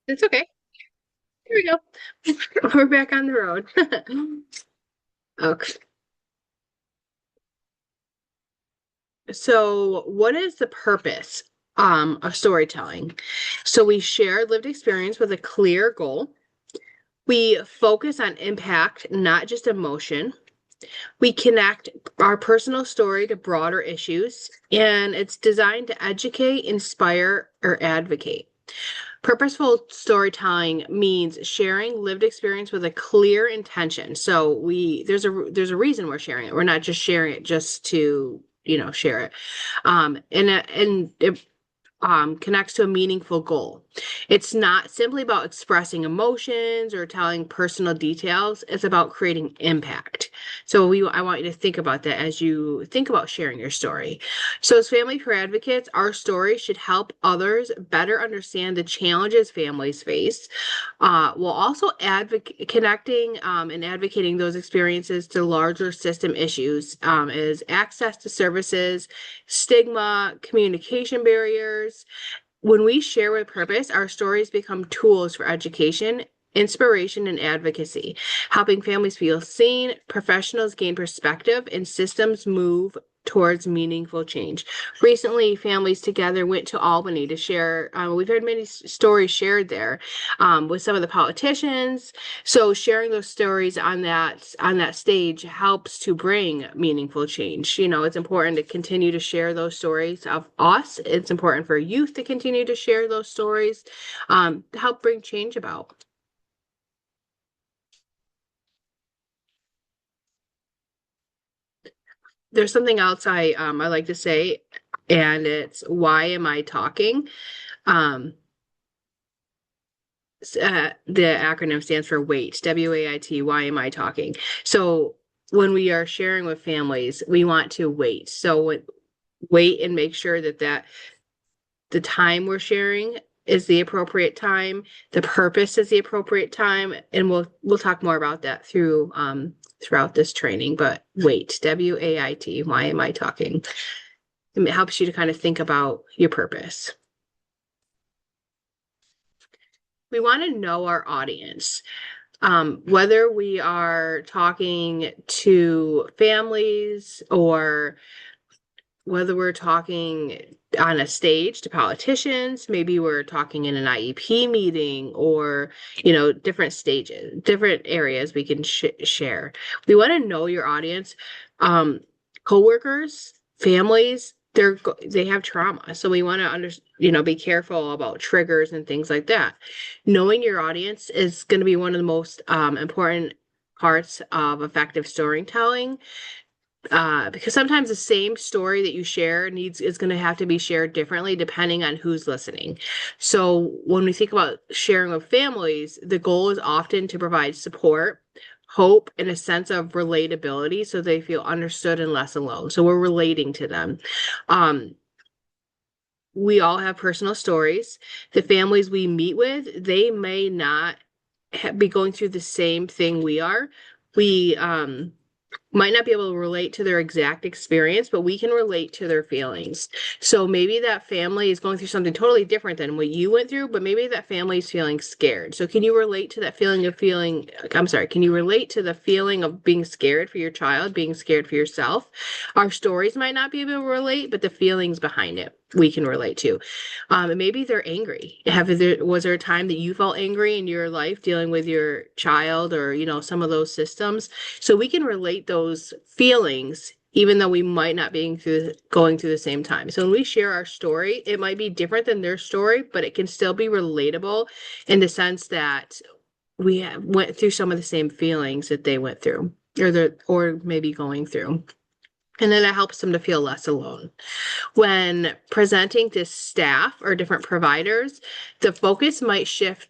It's okay. Here we go. We're back on the road. Okay. So, what is the purpose of storytelling? So, we share lived experience with a clear goal. We focus on impact, not just emotion. We connect our personal story to broader issues, and it's designed to educate, inspire, or advocate. Purposeful storytelling means sharing lived experience with a clear intention. So there's a reason we're sharing it. We're not just sharing it just to, share it. And it connects to a meaningful goal. It's not simply about expressing emotions or telling personal details. It's about creating impact. I want you to think about that as you think about sharing your story. So as family care advocates, our story should help others better understand the challenges families face, while also connecting and advocating those experiences to larger system issues, is access to services, stigma, communication barriers. When we share with purpose, our stories become tools for education, inspiration, and advocacy, helping families feel seen, professionals gain perspective, and systems move towards meaningful change. Recently, families together went to Albany to share. We've heard many stories shared there, with some of the politicians. So sharing those stories on that stage helps to bring meaningful change. It's important to continue to share those stories of us. It's important for youth to continue to share those stories, to help bring change about. There's something else I like to say, and it's why am I talking? Um, the acronym stands for WAIT, WAIT. Why am I talking? So when we are sharing with families, we want to wait. Wait and make sure that the time we're sharing is the appropriate time, the purpose is the appropriate time, and we'll talk more about that throughout this training. But wait, WAIT. Why am I talking? It helps you to kind of think about your purpose. We want to know our audience. Whether we are talking to families or whether we're talking on a stage to politicians, maybe we're talking in an IEP meeting or, different stages, different areas we can share. We want to know your audience. Um, Coworkers, families, they have trauma. So we want to be careful about triggers and things like that. Knowing your audience is going to be one of the most important parts of effective storytelling, because sometimes the same story that you share is going to have to be shared differently depending on who's listening. So when we think about sharing with families, the goal is often to provide support, hope, and a sense of relatability so they feel understood and less alone. So we're relating to them. Um, we all have personal stories. The families we meet with, they may not be going through the same thing we are. We might not be able to relate to their exact experience, but we can relate to their feelings. So maybe that family is going through something totally different than what you went through, but maybe that family is feeling scared. So can you relate to that feeling of feeling, I'm sorry, can you relate to the feeling of being scared for your child, being scared for yourself? Our stories might not be able to relate, but the feelings behind it we can relate to. And maybe they're angry. Was there a time that you felt angry in your life dealing with your child or, some of those systems? So we can relate those feelings even though we might not be going through the same time. So when we share our story, it might be different than their story, but it can still be relatable in the sense that went through some of the same feelings that they went through or maybe going through. And then it helps them to feel less alone. When presenting to staff or different providers, the focus might shift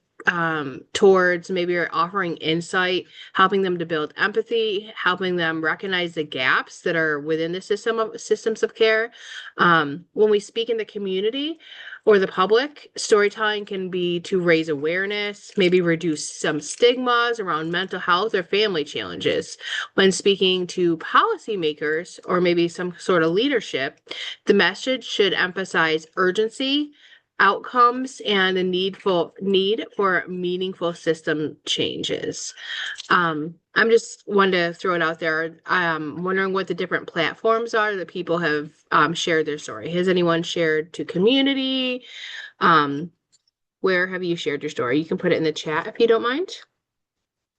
towards maybe you're offering insight, helping them to build empathy, helping them recognize the gaps that are within the systems of care. When we speak in the community or the public, storytelling can be to raise awareness, maybe reduce some stigmas around mental health or family challenges. When speaking to policymakers or maybe some sort of leadership, the message should emphasize urgency, outcomes and the need for meaningful system changes. I'm just wanting to throw it out there. I'm wondering what the different platforms are that people have shared their story. Has anyone shared to community? Um, where have you shared your story? You can put it in the chat if you don't mind,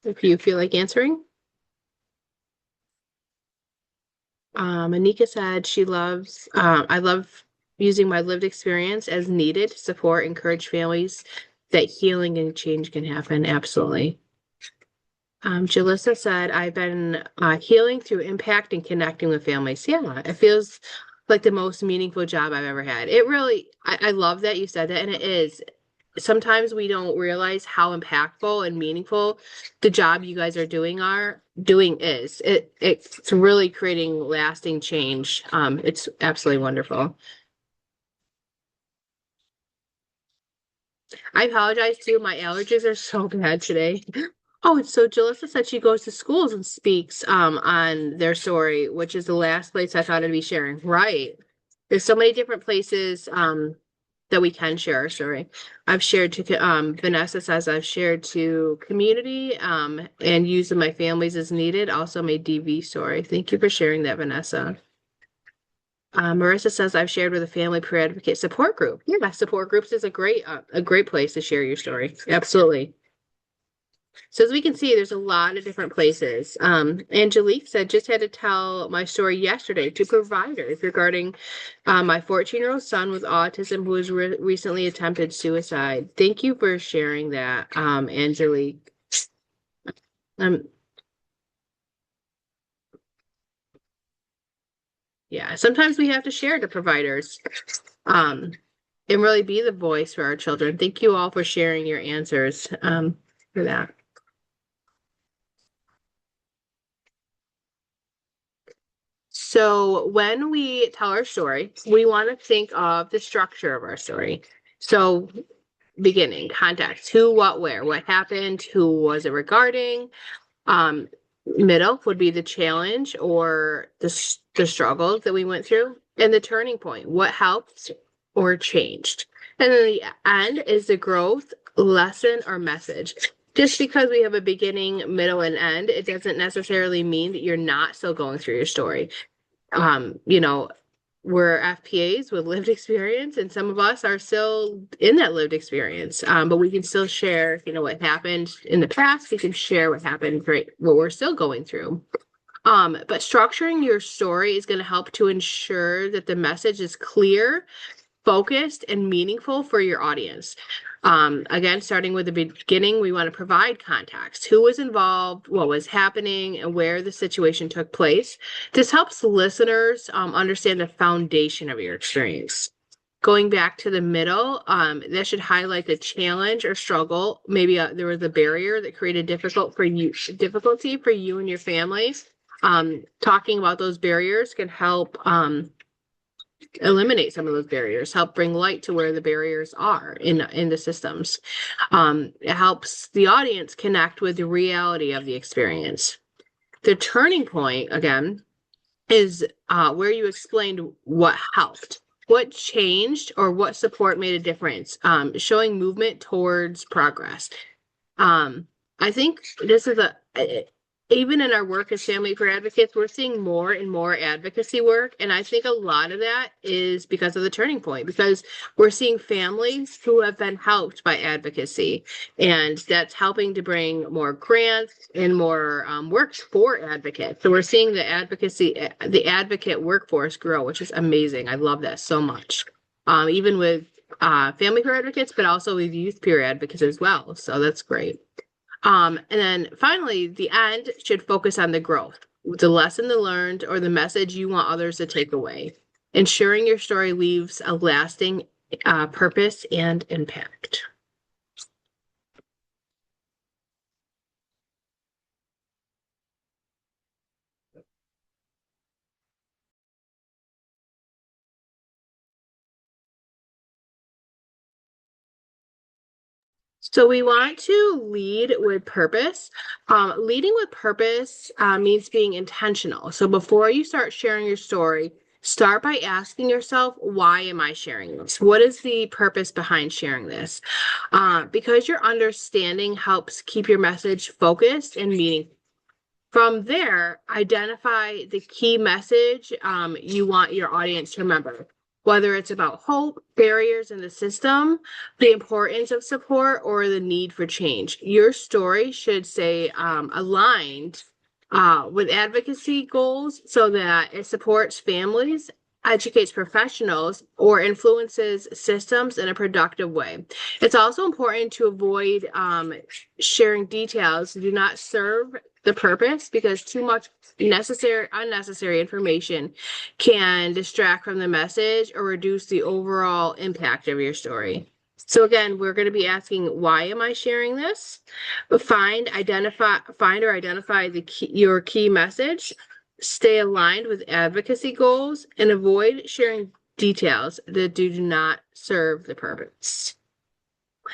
if you feel like answering. Anika said she loves, I love using my lived experience as needed to support, encourage families that healing and change can happen. Absolutely. Jalissa said, I've been healing through impact and connecting with families. Yeah, it feels like the most meaningful job I've ever had. It really, I love that you said that, and it is. Sometimes we don't realize how impactful and meaningful the job you guys are doing is. It's really creating lasting change. It's absolutely wonderful. I apologize too. My allergies are so bad today. Oh, and so Jalissa said she goes to schools and speaks on their story, which is the last place I thought I'd be sharing. Right. There's so many different places that we can share our story. I've shared to Vanessa says I've shared to community and using my families as needed. Also my DV story. Thank you for sharing that, Vanessa. Marissa says I've shared with a family peer advocate support group. Yeah, support groups is a great place to share your story. Absolutely. So as we can see, there's a lot of different places. Angelique said, just had to tell my story yesterday to providers regarding my 14-year-old son with autism who has recently attempted suicide. Thank you for sharing that, Angelique. Um, yeah, sometimes we have to share to providers um, and really be the voice for our children. Thank you all for sharing your answers for that. So when we tell our story, we want to think of the structure of our story. So beginning, context, who, what, where, what happened, who was it regarding? Um, Middle would be the challenge or the struggles that we went through, and the turning point, what helped or changed. And then the end is the growth, lesson, or message. Just because we have a beginning, middle, and end, it doesn't necessarily mean that you're not still going through your story. You know, we're FPAs with lived experience, and some of us are still in that lived experience. But we can still share, what happened in the past. We can share what happened, right, what we're still going through. But structuring your story is going to help to ensure that the message is clear, focused, and meaningful for your audience. Again, starting with the beginning, we want to provide context. Who was involved, what was happening, and where the situation took place. This helps listeners understand the foundation of your experience. Going back to the middle, that should highlight the challenge or struggle. Maybe there was a barrier that created difficulty for you and your family. Talking about those barriers can help eliminate some of those barriers, help bring light to where the barriers are in the systems. It helps the audience connect with the reality of the experience. The turning point, again, is where you explained what helped, what changed, or what support made a difference, showing movement towards progress. I think this is even in our work as family care advocates, we're seeing more and more advocacy work. And I think a lot of that is because of the turning point, because we're seeing families who have been helped by advocacy. And that's helping to bring more grants and more work for advocates. So we're seeing the advocate workforce grow, which is amazing. I love that so much. Even with family care advocates, but also with youth peer advocates as well. So that's great. And then finally, the end should focus on the growth, the lesson learned, or the message you want others to take away. Ensuring your story leaves a lasting purpose and impact. So we want to lead with purpose. Leading with purpose means being intentional. So before you start sharing your story, Start by asking yourself, why am I sharing this? What is the purpose behind sharing this? Because your understanding helps keep your message focused and meaningful. From there, identify the key message you want your audience to remember, whether it's about hope, barriers in the system, the importance of support, or the need for change. Your story should say aligned with advocacy goals so that it supports families, educates professionals, or influences systems in a productive way. It's also important to avoid sharing details that do not serve the purpose, because too much unnecessary information can distract from the message or reduce the overall impact of your story. So again, we're going to be asking, why am I sharing this? Find or identify your key message, stay aligned with advocacy goals, and avoid sharing details that do not serve the purpose.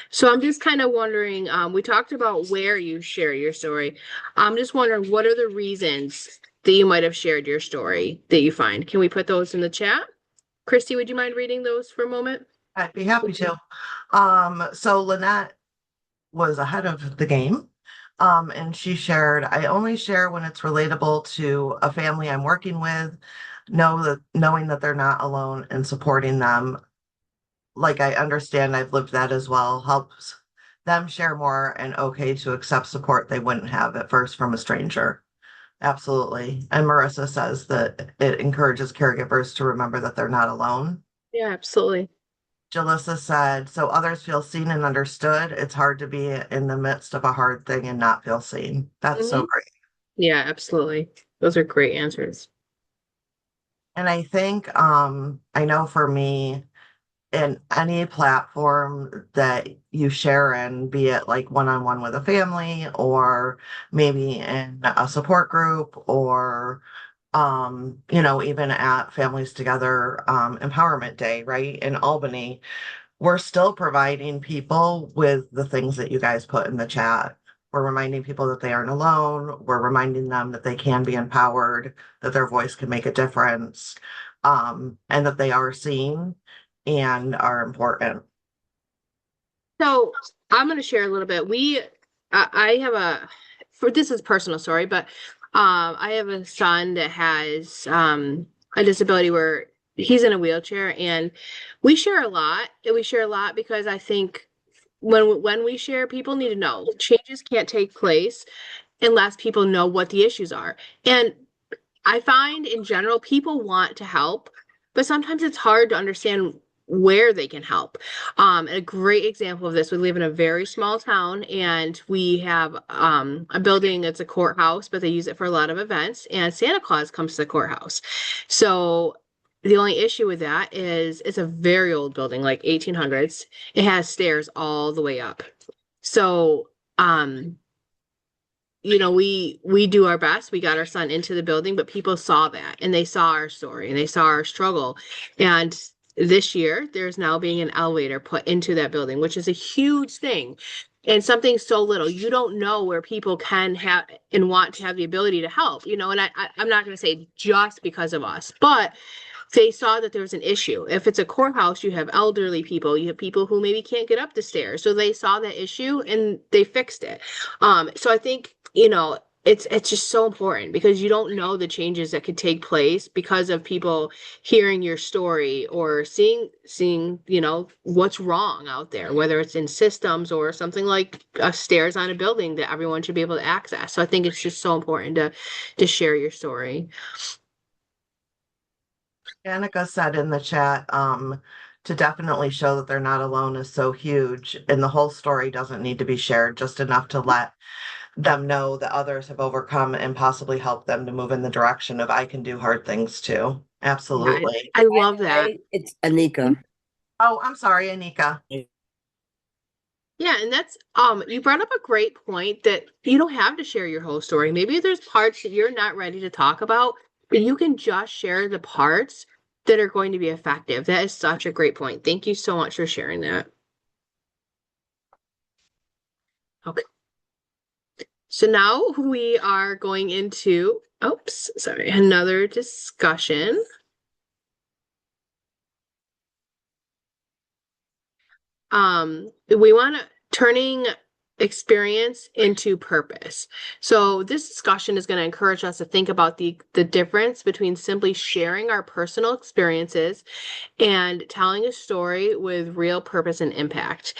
So I'm just kind of wondering, we talked about where you share your story. I'm just wondering, what are the reasons that you might have shared your story that you find? Can we put those in the chat? Christy, would you mind reading those for a moment? I'd be happy to. So Lynette was ahead of the game. And she shared, I only share when it's relatable to a family I'm working with, knowing that they're not alone and supporting them. Like I understand I've lived that as well, helps them share more and okay to accept support they wouldn't have at first from a stranger. Absolutely. And Marissa says that it encourages caregivers to remember that they're not alone. Yeah, absolutely. Jalissa said, so others feel seen and understood. It's hard to be in the midst of a hard thing and not feel seen. That's so Hmm. great. Yeah, absolutely. Those are great answers. And I think, I know for me, in any platform that you share in, be it like one-on-one with a family or maybe in a support group or even at Families Together Empowerment Day, right, in Albany, we're still providing people with the things that you guys put in the chat. We're reminding people that they aren't alone. We're reminding them that they can be empowered, that their voice can make a difference, and that they are seen and are important. So I'm going to share a little bit. I have this is personal story, but I have a son that has a disability where he's in a wheelchair, and we share a lot. And we share a lot because I think when we share, people need to know changes can't take place unless people know what the issues are. And I find in general, people want to help, but sometimes it's hard to understand where they can help. A great example of this, we live in a very small town, and we have a building that's a courthouse, but they use it for a lot of events, and Santa Claus comes to the courthouse. So the only issue with that is it's a very old building, like 1800s. It has stairs all the way up. So we do our best. We got our son into the building, but people saw that and they saw our story and they saw our struggle. And this year, there's now being an elevator put into that building, which is a huge thing. And something so little, you don't know where people can have and want to have the ability to help, and I'm not going to say just because of us, but they saw that there was an issue. If it's a courthouse, you have elderly people, you have people who maybe can't get up the stairs. So they saw that issue and they fixed it. So I think, it's just so important because you don't know the changes that could take place because of people hearing your story or seeing, what's wrong out there, whether it's in systems or something like stairs on a building that everyone should be able to access. So I think it's just so important to share your story. Danica said in the chat, to definitely show that they're not alone is so huge, and the whole story doesn't need to be shared, just enough to let them know that others have overcome and possibly help them to move in the direction of I can do hard things too. Yeah, Absolutely. I By love the that. way, it's Anika. Oh, I'm sorry, Anika. Yeah, and that's you brought up a great point that you don't have to share your whole story. Maybe there's parts that you're not ready to talk about, but you can just share the parts that are going to be effective. That is such a great point. Thank you so much for sharing that. Okay. So now we are going into, oops, sorry, another discussion. We want to turning experience into purpose. So this discussion is going to encourage us to think about the difference between simply sharing our personal experiences and telling a story with real purpose and impact.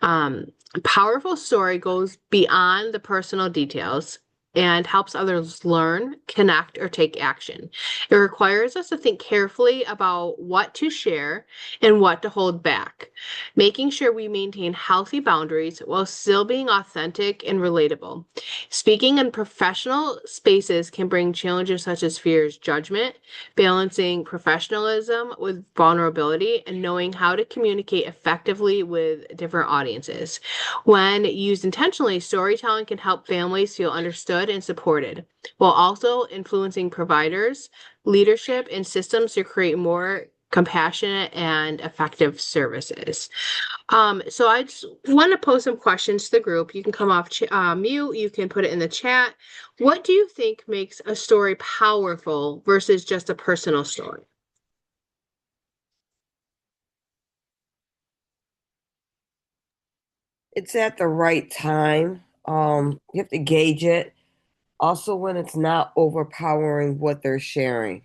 A powerful story goes beyond the personal details and helps others learn, connect, or take action. It requires us to think carefully about what to share and what to hold back, making sure we maintain healthy boundaries while still being authentic and relatable. Speaking in professional spaces can bring challenges such as fears, judgment, balancing professionalism with vulnerability, and knowing how to communicate effectively with different audiences. When used intentionally, storytelling can help families feel understood and supported, while also influencing providers, leadership, and systems to create more compassionate and effective services. So I just want to pose some questions to the group. You can come off mute, you can put it in the chat. What do you think makes a story powerful versus just a personal story? It's at the right time. You have to gauge it. Also, when it's not overpowering what they're sharing.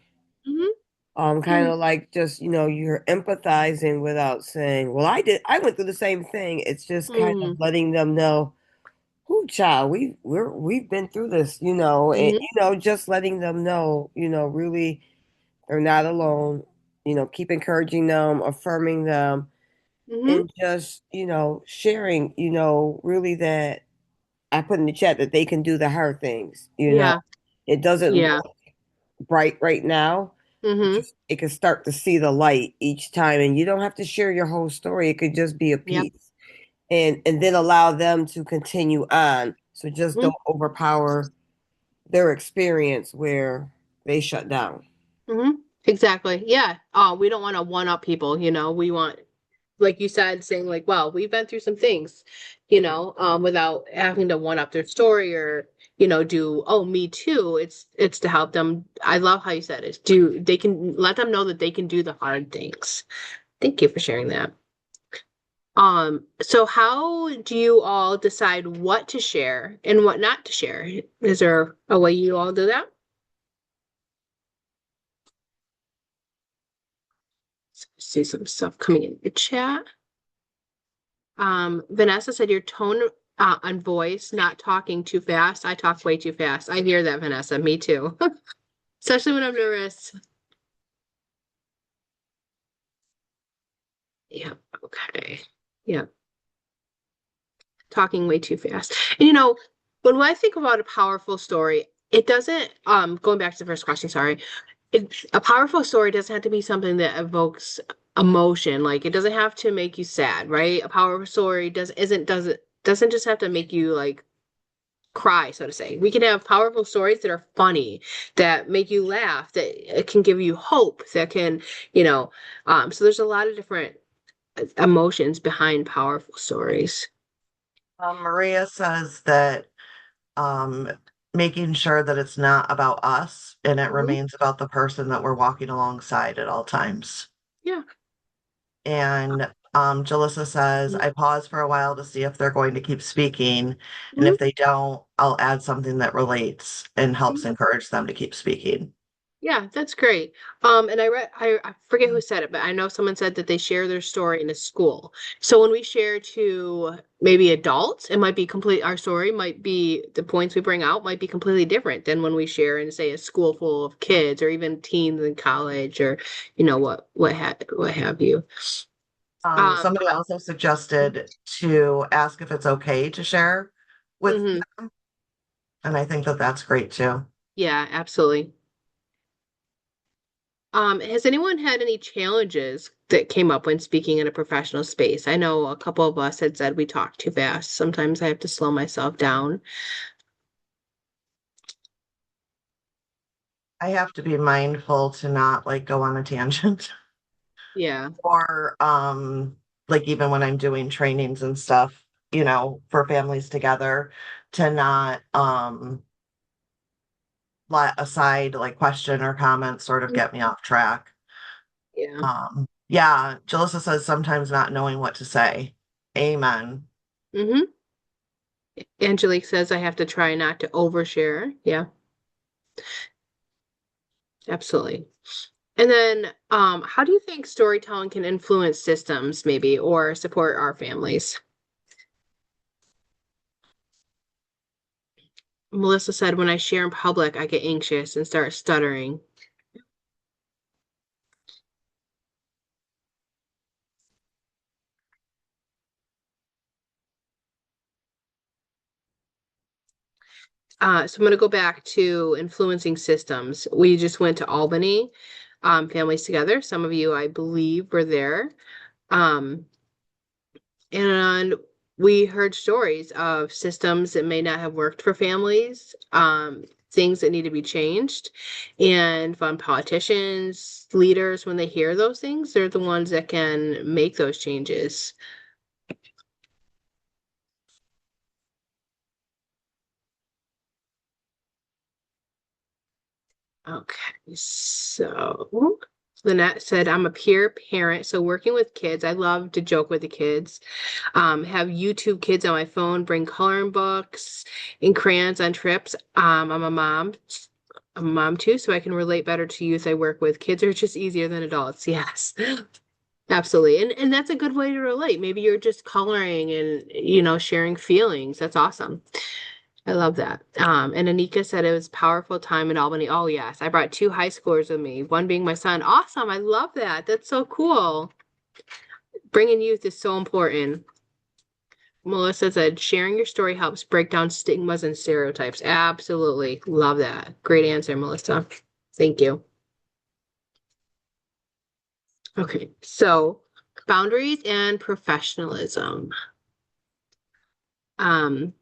Kind Mm-hmm. of like just, you're empathizing without saying, well, I went through the same thing. It's just kind of Mm-hmm. letting them know, who child, we've been through this, and Mm-hmm. just letting them know, really they're not alone, keep encouraging them, affirming them, Mm-hmm. and just, sharing, really that I put in the chat that they can do the hard things. Yeah. It doesn't Yeah. look bright right now. Mm-hmm. It can start to see the light each time, and you don't have to share your whole story. It could just be a Yep. piece, and then allow them to continue on. So just Mm-hmm. don't overpower their experience where they shut down. Mm-hmm. Exactly. Yeah. We don't want to one up people, we want, like you said, saying like, well, we've been through some things, without having to one up their story or, do, oh, me too. It's to help them. I love how you said it. They can let them know that they can do the hard things. Thank you for sharing that. So how do you all decide what to share and what not to share? Is there a way you all do that? See some stuff coming in the chat. Vanessa said your tone and voice, not talking too fast. I talk way too fast. I hear that, Vanessa. Me too. Especially when I'm nervous. Yeah. Okay. Yeah. Talking way too fast. And when I think about a powerful story, it doesn't, going back to the first question, sorry. A powerful story doesn't have to be something that evokes emotion. Like it doesn't have to make you sad, right? A powerful story doesn't just have to make you like cry, so to say. We can have powerful stories that are funny, that make you laugh, that it can give you hope, that can, you know, so there's a lot of different emotions behind powerful stories. Maria says that um, making sure that it's not about us and it Hmm. remains about the person that we're walking alongside at all times. Yeah. And Jalissa says, I pause for a while to see if they're going to keep speaking. And Mhm. if they don't, I'll add something that relates and helps encourage them to keep speaking. Yeah, that's great. And I forget who said it, but I know someone said that they share their story in a school. So when we share to maybe adults, it might be complete, our story might be, the points we bring out might be completely different than when we share in, say, a school full of kids or even teens in college or, what have you. Um, Somebody also suggested to ask if it's okay to share with mhm. them. And I think that that's great too. Yeah, absolutely. Has anyone had any challenges that came up when speaking in a professional space? I know a couple of us had said we talk too fast. Sometimes I have to slow myself down. I have to be mindful to not like go on a tangent Yeah. or like even when I'm doing trainings and stuff, for families together to not let aside like question or comment sort of get me off track. Yeah. Yeah, Jalissa says sometimes not knowing what to say. Amen. Mm-hmm. Angelique says I have to try not to overshare. Yeah, absolutely. And then, how do you think storytelling can influence systems, maybe, or support our families? Melissa said, when I share in public, I get anxious and start stuttering. So I'm going to go back to influencing systems. We just went to Albany, Families Together. Some of you, I believe, were there. Um, and we heard stories of systems that may not have worked for families, things that need to be changed. And fun politicians, leaders, when they hear those things, they're the ones that can make those changes. Okay, so Lynette said, I'm a peer parent, so working with kids, I love to joke with the kids. Have YouTube kids on my phone, bring coloring books and crayons on trips. I'm a mom too, so I can relate better to youth I work with. Kids are just easier than adults. Yes, absolutely. And that's a good way to relate. Maybe you're just coloring and, sharing feelings. That's awesome. I love that. And Anika said it was powerful time in Albany. Oh, yes. I brought two high schoolers with me, one being my son. Awesome. I love that. That's so cool. Bringing youth is so important. Melissa said, sharing your story helps break down stigmas and stereotypes. Absolutely. Love that. Great answer, Melissa. Thank you. Okay, so boundaries and professionalism. Um,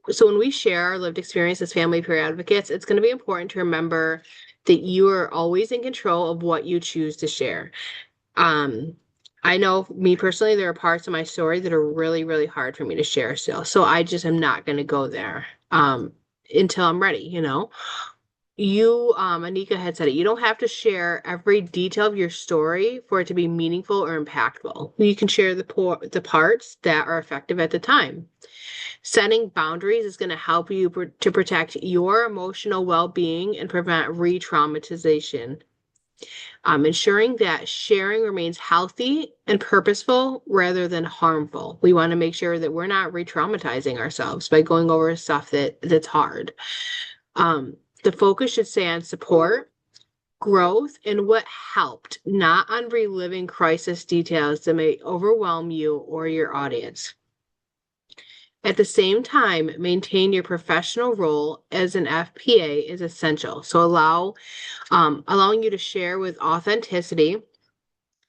so when we share our lived experience as family peer advocates, it's going to be important to remember that you are always in control of what you choose to share. Um, I know me personally, there are parts of my story that are really, really hard for me to share still. So I just am not going to go there until I'm ready. Anika had said it, you don't have to share every detail of your story for it to be meaningful or impactful. You can share the parts that are effective at the time. Setting boundaries is going to help you to protect your emotional well-being and prevent re-traumatization. Ensuring that sharing remains healthy and purposeful rather than harmful. We want to make sure that we're not re-traumatizing ourselves by going over stuff that's hard. The focus should stay on support, growth, and what helped, not on reliving crisis details that may overwhelm you or your audience. At the same time, maintain your professional role as an FPA is essential. So allowing you to share with authenticity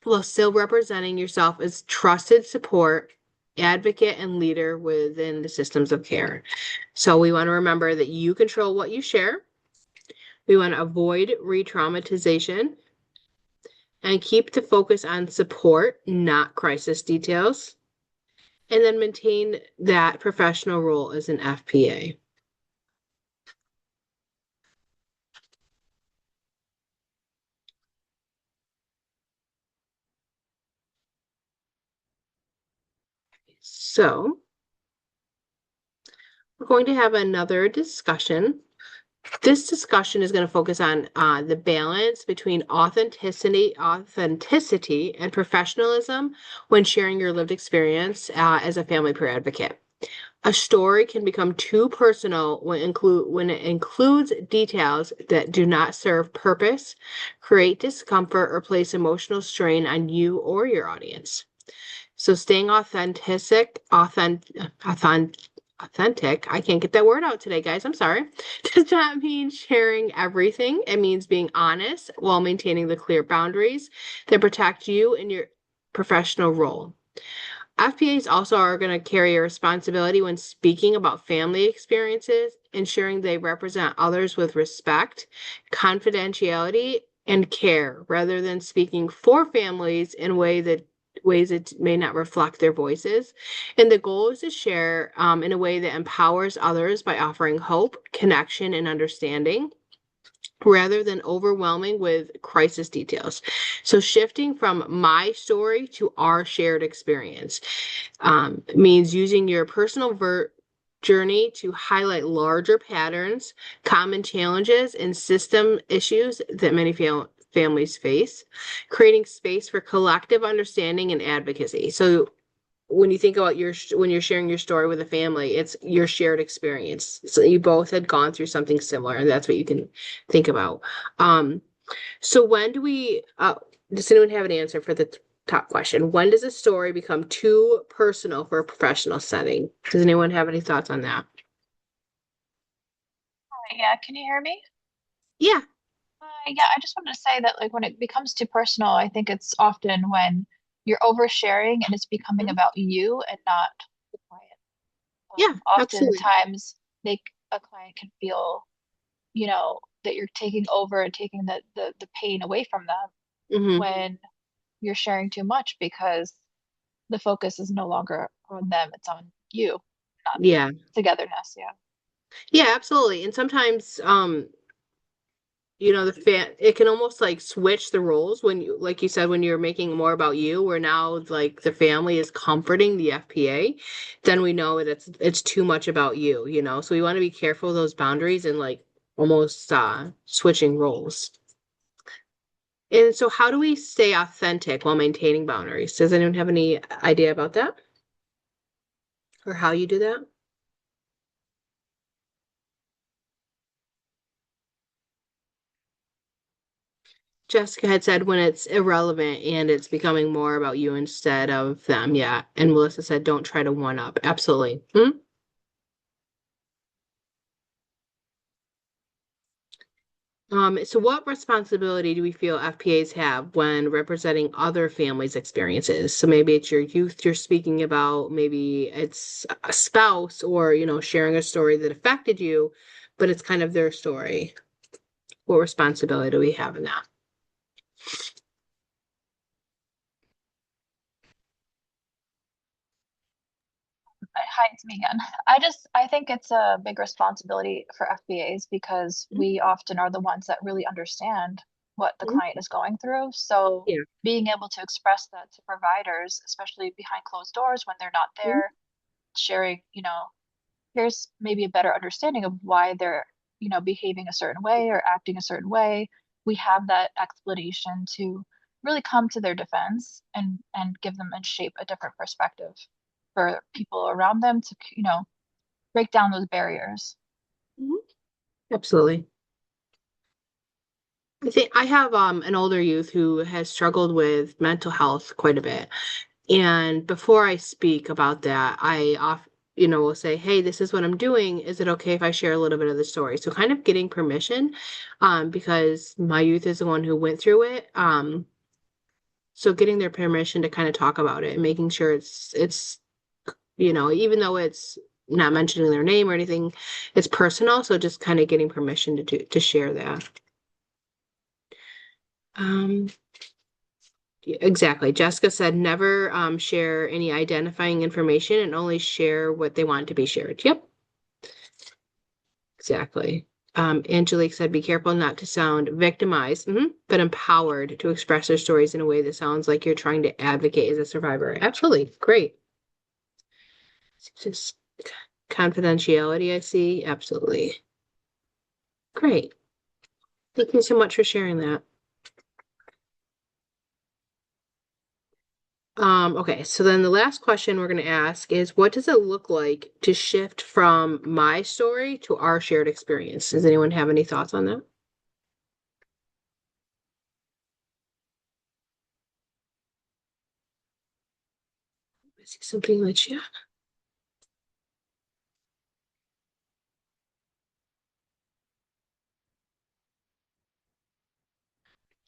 while still representing yourself as trusted support, advocate, and leader within the systems of care. So we want to remember that you control what you share. We want to avoid re-traumatization and keep the focus on support, not crisis details, and then maintain that professional role as an FPA. So we're going to have another discussion. This discussion is going to focus on the balance between authenticity and professionalism when sharing your lived experience as a family peer advocate. A story can become too personal when it includes details that do not serve purpose, create discomfort, or place emotional strain on you or your audience. So staying authentic, I can't get that word out today, guys. I'm sorry. Does not mean sharing everything. It means being honest while maintaining the clear boundaries that protect you in your professional role. FPAs also are going to carry a responsibility when speaking about family experiences, ensuring they represent others with respect, confidentiality, and care, rather than speaking for families in ways that may not reflect their voices. And the goal is to share in a way that empowers others by offering hope, connection, and understanding. rather than overwhelming with crisis details. So shifting from my story to our shared experience means using your personal journey to highlight larger patterns, common challenges, and system issues that many families face, creating space for collective understanding and advocacy. So when you think about when you're sharing your story with a family, it's your shared experience. So you both had gone through something similar, and that's what you can think about. Um, so when do we does anyone have an answer for the top question? When does a story become too personal for a professional setting? Does anyone have any thoughts on that? Yeah, can you hear me? Yeah. Yeah, I just wanted to say that like when it becomes too personal, I think it's often when you're oversharing and it's becoming Mhm. about you and not the client. Yeah, absolutely. Oftentimes, make a client can feel, that you're taking over and taking the pain away from them Hmm. when you're sharing too much because the focus is no longer on them, it's on you, not Yeah. togetherness. Yeah. Yeah, absolutely. And sometimes the it can almost like switch the roles when you like you said when you're making more about you, where now like the family is comforting the FPA, then we know that it's too much about you. So we want to be careful of those boundaries and like almost switching roles. And so how do we stay authentic while maintaining boundaries? Does anyone have any idea about that or how you do that? Jessica had said when it's irrelevant and it's becoming more about you instead of them. Yeah. And Melissa said, don't try to one up. Absolutely. Hmm? So what responsibility do we feel FPAs have when representing other families' experiences? So maybe it's your youth you're speaking about, maybe it's a spouse or sharing a story that affected you, but it's kind of their story. What responsibility do we have in that? Hi, it's me again. I think it's a big responsibility for FBAs because we often are the ones that really understand what the Mhm. client is going through. So Yeah. being able to express that to providers, especially behind closed doors when they're not Mhm. there, sharing, here's maybe a better understanding of why they're, behaving a certain way or acting a certain way. We have that explanation to really come to their defense and give them and shape a different perspective for people around them to, break down those barriers. Mhm. Absolutely. I think I have an older youth who has struggled with mental health quite a bit. And before I speak about that, I will say, "Hey, this is what I'm doing. Is it okay if I share a little bit of the story?" So kind of getting permission, because my youth is the one who went through it. So getting their permission to kind of talk about it and making sure it's even though it's not mentioning their name or anything, it's personal. So just kind of getting permission to share that. Um, yeah, exactly. Jessica said never share any identifying information and only share what they want to be shared. Yep, exactly. Angelique said be careful not to sound victimized, but empowered to express their stories in a way that sounds like you're trying to advocate as a survivor. Absolutely. Great. Just confidentiality, I see. Absolutely. Great. Thank you so much for sharing that. Okay, so then the last question we're going to ask is what does it look like to shift from my story to our shared experience? Does anyone have any thoughts on that? I see something in the chat.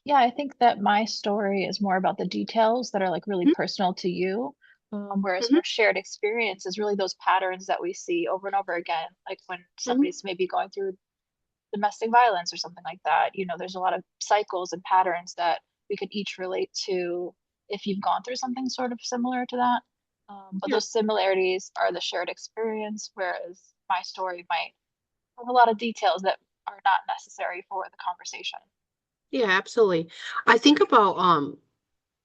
Yeah, I think that my story is more about the details that are like really Mhm, personal to you. Whereas mhm, our shared experience is really those patterns that we see over and over again. Like when mhm. somebody's maybe going through domestic violence or something like that, there's a lot of cycles and patterns that we could each relate to if you've gone through something sort of similar to that. But Yeah. those similarities are the shared experience, whereas my story might have a lot of details that are not necessary for the conversation. Yeah, absolutely. I think about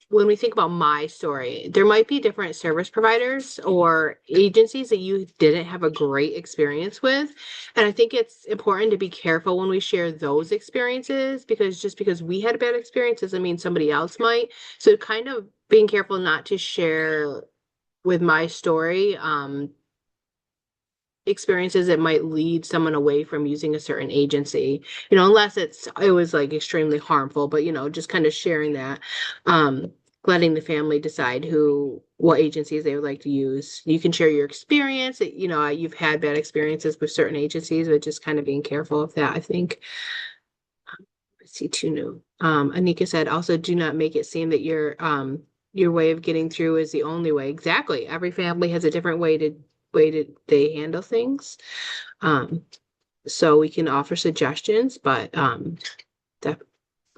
when we think about my story, there might be different service providers or agencies that you didn't have a great experience with. And I think it's important to be careful when we share those experiences because just because we had a bad experience doesn't mean somebody else might. So kind of being careful not to share with my story, experiences that might lead someone away from using a certain agency, unless it was like extremely harmful, but just kind of sharing that, um, letting the family decide what agencies they would like to use. You can share your experience, you've had bad experiences with certain agencies, but just kind of being careful of that, I think. Let's see, too new. Anika said, also do not make it seem that your way of getting through is the only way. Exactly. Every family has a different way to they handle things. Um, so we can offer suggestions, but the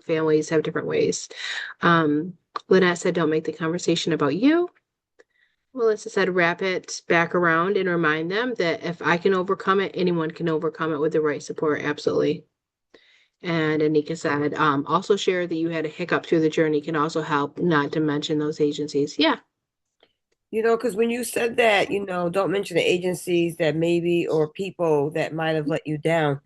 families have different ways. Um, Lynette said, don't make the conversation about you. Melissa said, wrap it back around and remind them that if I can overcome it, anyone can overcome it with the right support. Absolutely. And Anika said, also share that you had a hiccup through the journey can also help, not to mention those agencies. Yeah. Because when you said that, don't mention the agencies that maybe or people that might have let you down.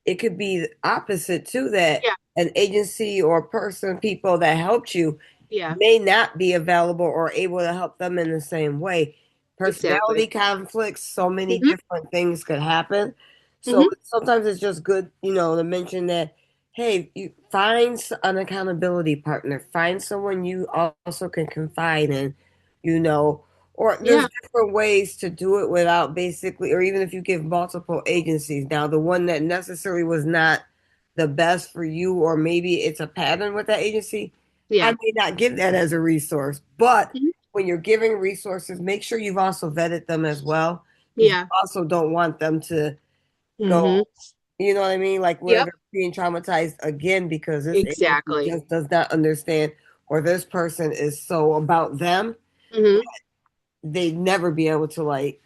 It could be the opposite too, that Yeah. an agency or person, people that helped you Yeah. may not be available or able to help them in the same way. Exactly. Personality conflicts, so many Hmm. different things could happen. So Hmm. sometimes it's just good, to mention that, hey, you find an accountability partner, find someone you also can confide in, you know, or there's Yeah. different ways to do it without basically, or even if you give multiple agencies. Now, the one that necessarily was not the best for you, or maybe it's a pattern with that agency, I Yeah. may not give that as a resource, but Mhm. when you're giving resources, make sure you've also vetted them as well, because you Yeah. also don't want them to Hmm. go, you know what I mean? Like where Yep. they're being traumatized again because this agency Exactly. just does not understand, or this person is so about them, Hmm. they'd never be able to like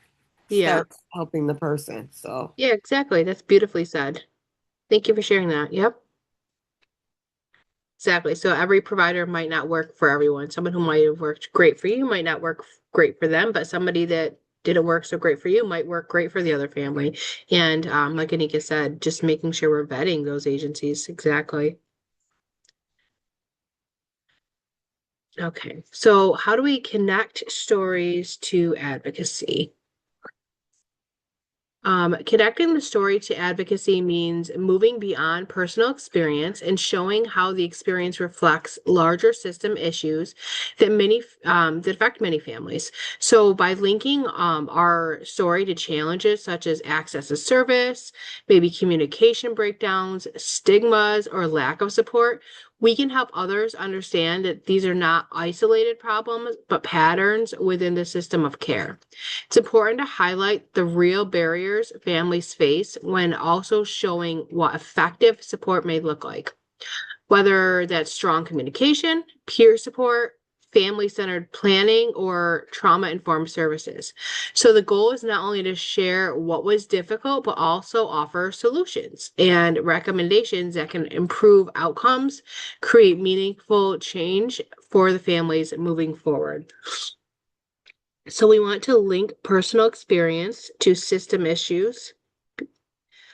Yeah. start helping the person. So Yeah, exactly. That's beautifully said. Thank you for sharing that. Yep. Exactly. So every provider might not work for everyone. Someone who might have worked great for you might not work great for them, but somebody that didn't work so great for you might work great for the other family. And like Anika said, just making sure we're vetting those agencies. Exactly. Okay. So how do we connect stories to advocacy? Connecting the story to advocacy means moving beyond personal experience and showing how the experience reflects larger system issues that affect many families. So, by linking our story to challenges such as access to service, maybe communication breakdowns, stigmas, or lack of support, we can help others understand that these are not isolated problems, but patterns within the system of care. It's important to highlight the real barriers families face when also showing what effective support may look like, whether that's strong communication, peer support, family centered planning, or trauma informed services. So the goal is not only to share what was difficult, but also offer solutions and recommendations that can improve outcomes, create meaningful change for the families moving forward. So we want to link personal experience to system issues,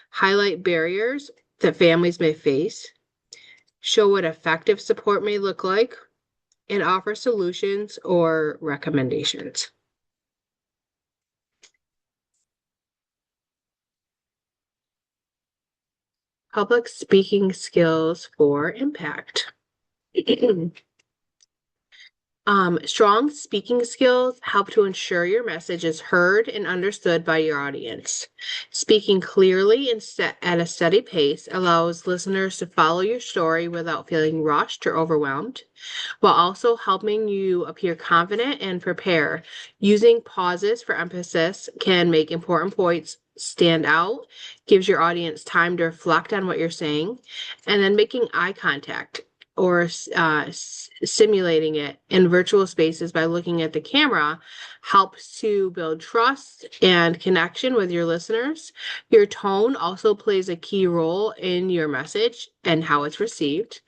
highlight barriers that families may face, show what effective support may look like, and offer solutions or recommendations. Public speaking skills for impact. Strong speaking skills help to ensure your message is heard and understood by your audience. Speaking clearly and at a steady pace allows listeners to follow your story without feeling rushed or overwhelmed, while also helping you appear confident and prepare. Using pauses for emphasis can make important points stand out, gives your audience time to reflect on what you're saying, and then making eye contact or simulating it in virtual spaces by looking at the camera helps to build trust and connection with your listeners. Your tone also plays a key role in your message and how it's received.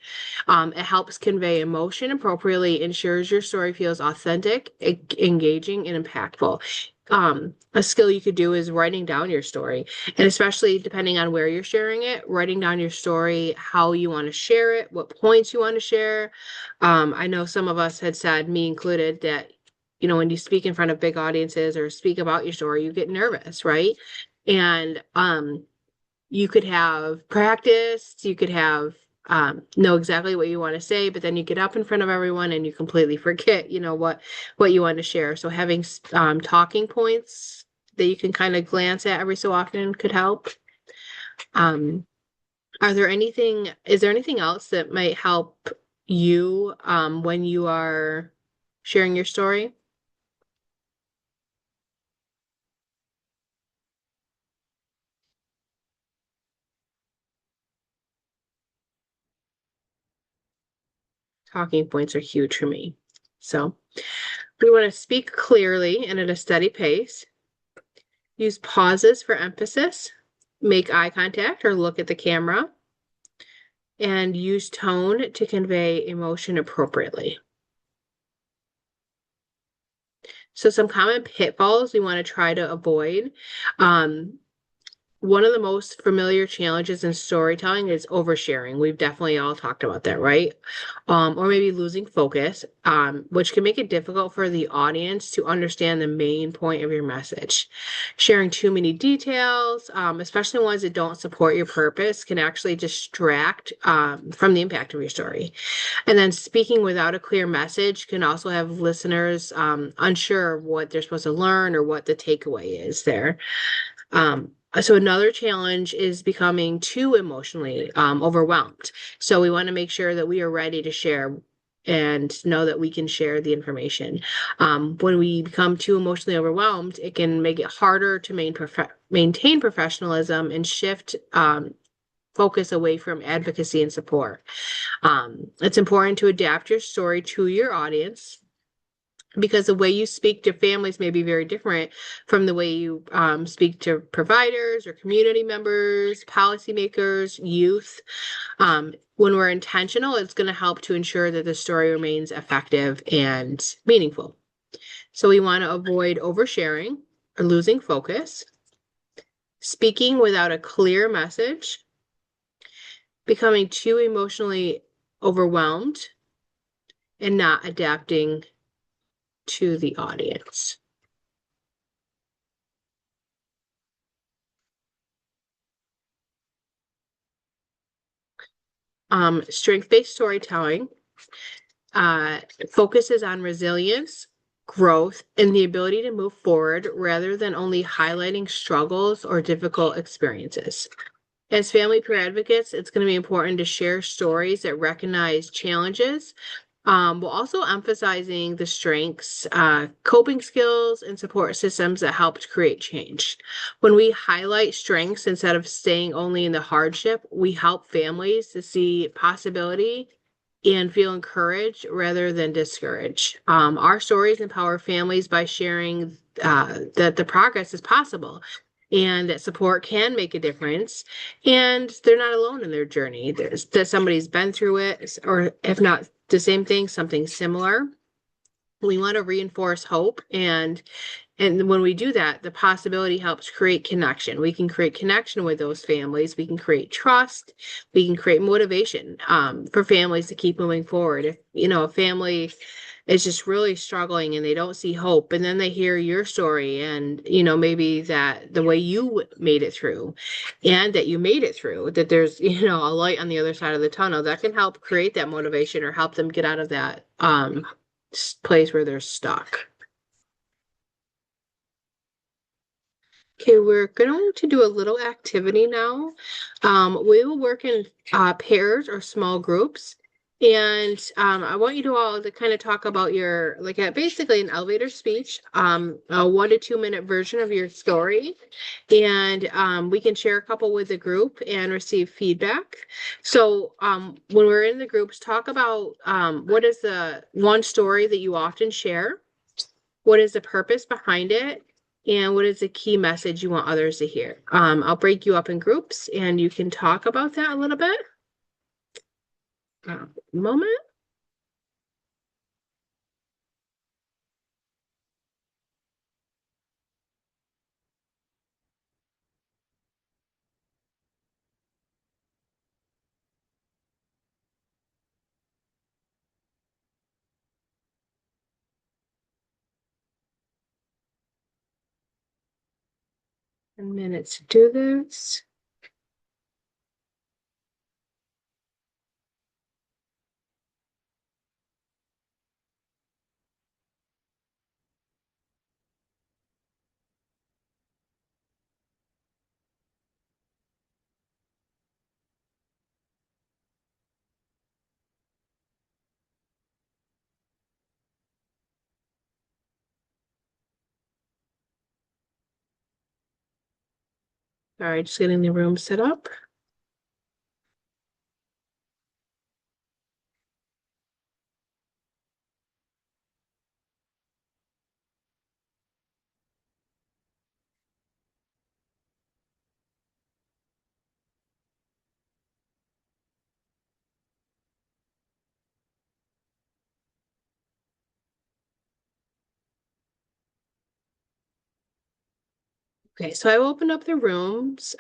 It helps convey emotion appropriately, ensures your story feels authentic, engaging, and impactful. A skill you could do is writing down your story, and especially depending on where you're sharing it, writing down your story, how you want to share it, what points you want to share. I know some of us had said, me included, that when you speak in front of big audiences or speak about your story, you get nervous, right? And you could have practice, you could have know exactly what you want to say, but then you get up in front of everyone and you completely forget, what you want to share. So having talking points that you can kind of glance at every so often could help. Um, is there anything else that might help you when you are sharing your story? Talking points are huge for me. So we want to speak clearly and at a steady pace. Use pauses for emphasis. Make eye contact or look at the camera. And use tone to convey emotion appropriately. So some common pitfalls we want to try to avoid. One of the most familiar challenges in storytelling is oversharing. We've definitely all talked about that, right? Or maybe losing focus, which can make it difficult for the audience to understand the main point of your message. Sharing too many details, especially ones that don't support your purpose, can actually distract from the impact of your story. And then speaking without a clear message can also have listeners unsure of what they're supposed to learn or what the takeaway is there. So another challenge is becoming too emotionally overwhelmed. So we want to make sure that we are ready to share and know that we can share the information. When we become too emotionally overwhelmed, it can make it harder to maintain professionalism and shift focus away from advocacy and support. It's important to adapt your story to your audience, because the way you speak to families may be very different from the way you speak to providers or community members, policymakers, youth. When we're intentional, it's going to help to ensure that the story remains effective and meaningful. So we want to avoid oversharing or losing focus, speaking without a clear message, becoming too emotionally overwhelmed, and not adapting to the audience. Strength-based storytelling focuses on resilience, growth, and the ability to move forward rather than only highlighting struggles or difficult experiences. As family peer advocates, it's going to be important to share stories that recognize challenges, while also emphasizing the strengths, coping skills, and support systems that helped create change. When we highlight strengths instead of staying only in the hardship, we help families to see possibility and feel encouraged rather than discouraged. Our stories empower families by sharing that the progress is possible and that support can make a difference, and they're not alone in their journey. That somebody's been through it, or if not the same thing, something similar. We want to reinforce hope, and when we do that, the possibility helps create connection. We can create connection with those families. We can create trust. We can create motivation for families to keep moving forward. If a family is just really struggling and they don't see hope, and then they hear your story, and maybe that the way you made it through, and that you made it through, that there's a light on the other side of the tunnel, that can help create that motivation or help them get out of that place where they're stuck. Okay, we're going to do a little activity now. We will work in pairs or small groups. And I want you to all to kind of talk about your, like, basically an elevator speech, a 1 to 2 minute version of your story. And we can share a couple with the group and receive feedback. So when we're in the groups, talk about what is the one story that you often share? What is the purpose behind it? And what is the key message you want others to hear? I'll break you up in groups and you can talk about that a little bit. Moment. Minutes to do this. All right, just getting the room set up. Okay, so I will open up the rooms.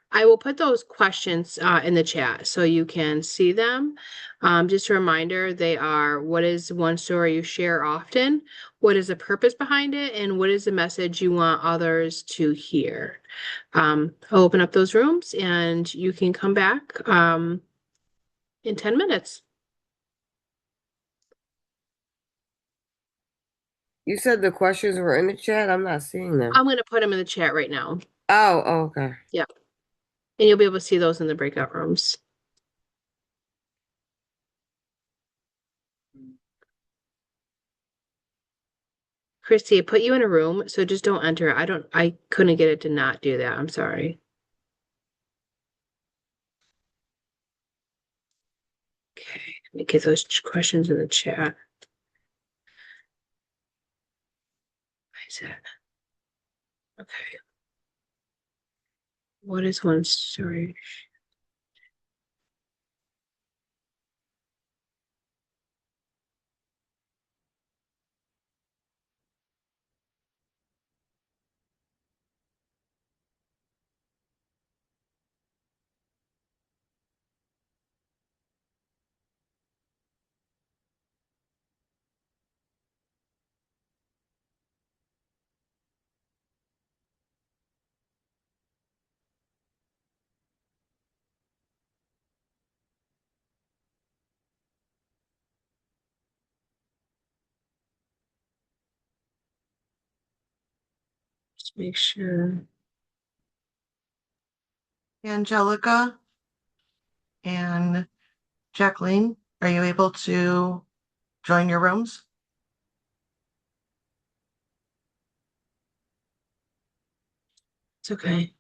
I will put those questions in the chat so you can see them. Just a reminder, they are, what is one story you share often? What is the purpose behind it? And what is the message you want others to hear? I'll open up those rooms and you can come back in 10 minutes. You said the questions were in the chat. I'm not seeing them. I'm going to put them in the chat right now. Oh, okay. Yep. And you'll be able to see those in the breakout rooms. Christy, I put you in a room, so just don't enter. I couldn't get it to not do that. I'm sorry. Okay, let me get those questions in the chat. Why is that? Okay. What is one story? Just make sure. Angelica and Jacqueline, are you able to join your rooms? It's okay.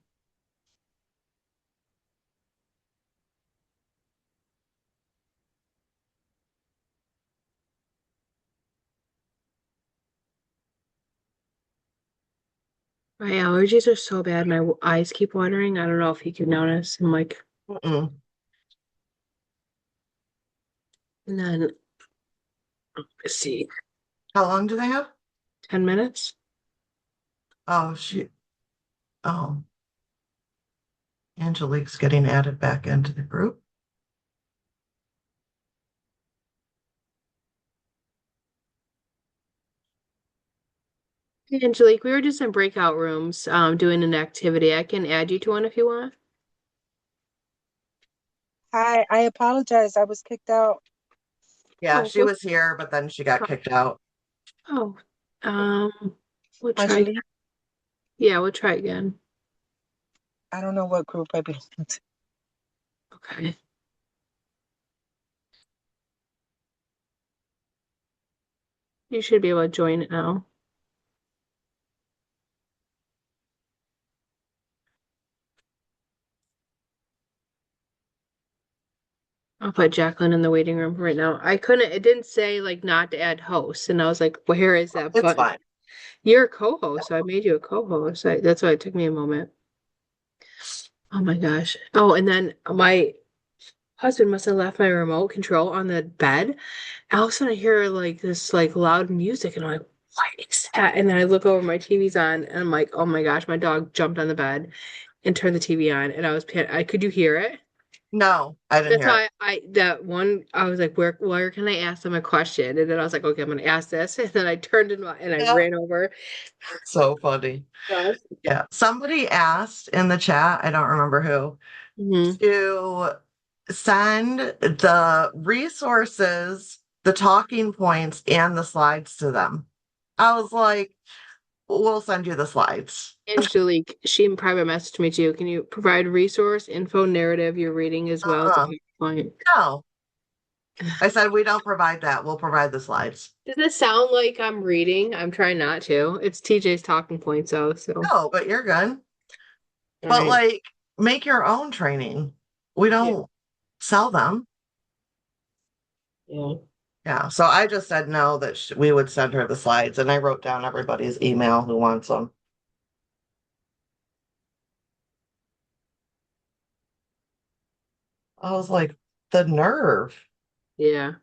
My allergies are so bad. My eyes keep watering. I don't know if you can notice. I'm like, Mm-mm. and then let's see, How long do they have? 10 minutes. Oh, oh, Angelique's getting added back into the group. Hey, Angelique, we were just in breakout rooms, doing an activity. I can add you to one if you want. Hi, I apologize. I was kicked out. Yeah, Oh, she was here, but then she got kicked out. oh, we'll try. Angelique, Yeah, we'll try again. I don't know what group I belong to. Okay. You should be able to join it now. I'll put Jacqueline in the waiting room right now. I couldn't, it didn't say like not to add hosts. And I was like, where is that It's button? fine. You're a co-host, so I made you a co-host. That's why it took me a moment. Oh my gosh. Oh, and then my husband must have left my remote control on the bed. And all of a sudden I hear like this like loud music and I'm like, what is that? And then I look over, my TV's on and I'm like, oh my gosh, my dog jumped on the bed and turned the TV on and could you hear it? No, I didn't That's hear it. why that one I was like, where can I ask them a question? And then I was like, okay, I'm gonna ask this. And then I turned and I Yeah. ran over. It's so funny. Gosh. Yeah. Somebody asked in the chat, I don't remember who, Hmm. to send the resources, the talking points, and the slides to them. I was like, we'll send you the slides. Angelique, she in private messaged me too. Can you provide resource, info, narrative you're reading as well as a Uh-uh. PowerPoint? No. I said, we don't provide that. We'll provide the slides. Does it sound like I'm reading? I'm trying not to. It's TJ's talking points though, so No, but you're good. all But right. like, make your own training. We Yeah. don't sell them. Yeah. Yeah. So I just said no, that we would send her the slides. And I wrote down everybody's email who wants them. I was like, the nerve. Yeah.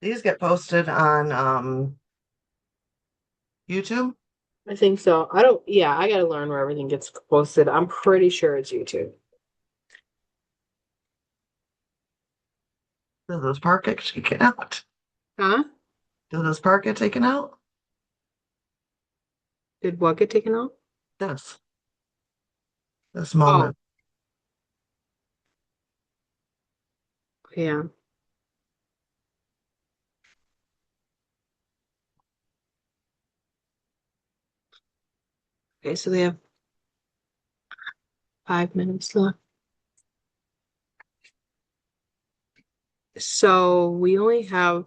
These get posted on YouTube. I think so. I don't, yeah, I gotta learn where everything gets posted. I'm pretty sure it's YouTube. Does this part get taken out? Huh? Does this part get taken out? Did what get taken out? This. This Oh, moment. yeah. Okay, so they have 5 minutes left. So we only have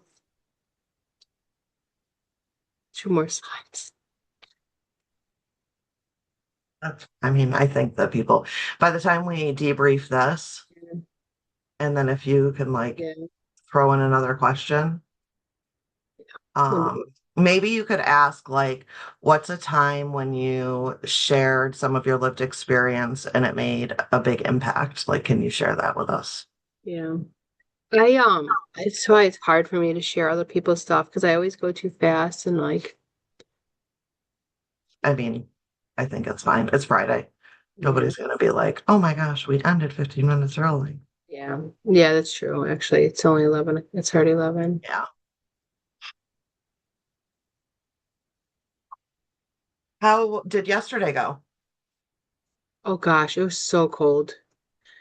two more slides. I mean, I think that people, by the time we debrief this, and then if you can like Yeah. throw in another question, um, maybe you could ask like, what's a time when you shared some of your lived experience and it made a big impact? Like, can you share that with us? Yeah. It's why it's hard for me to share other people's stuff because I always go too fast and like, I mean, I think it's fine. It's Friday. yeah. Nobody's gonna be like, oh my gosh, we ended 15 minutes early. Yeah. Yeah, that's true. Actually, it's only 11. It's already 11. Yeah. How did yesterday go? Oh gosh, it was so cold.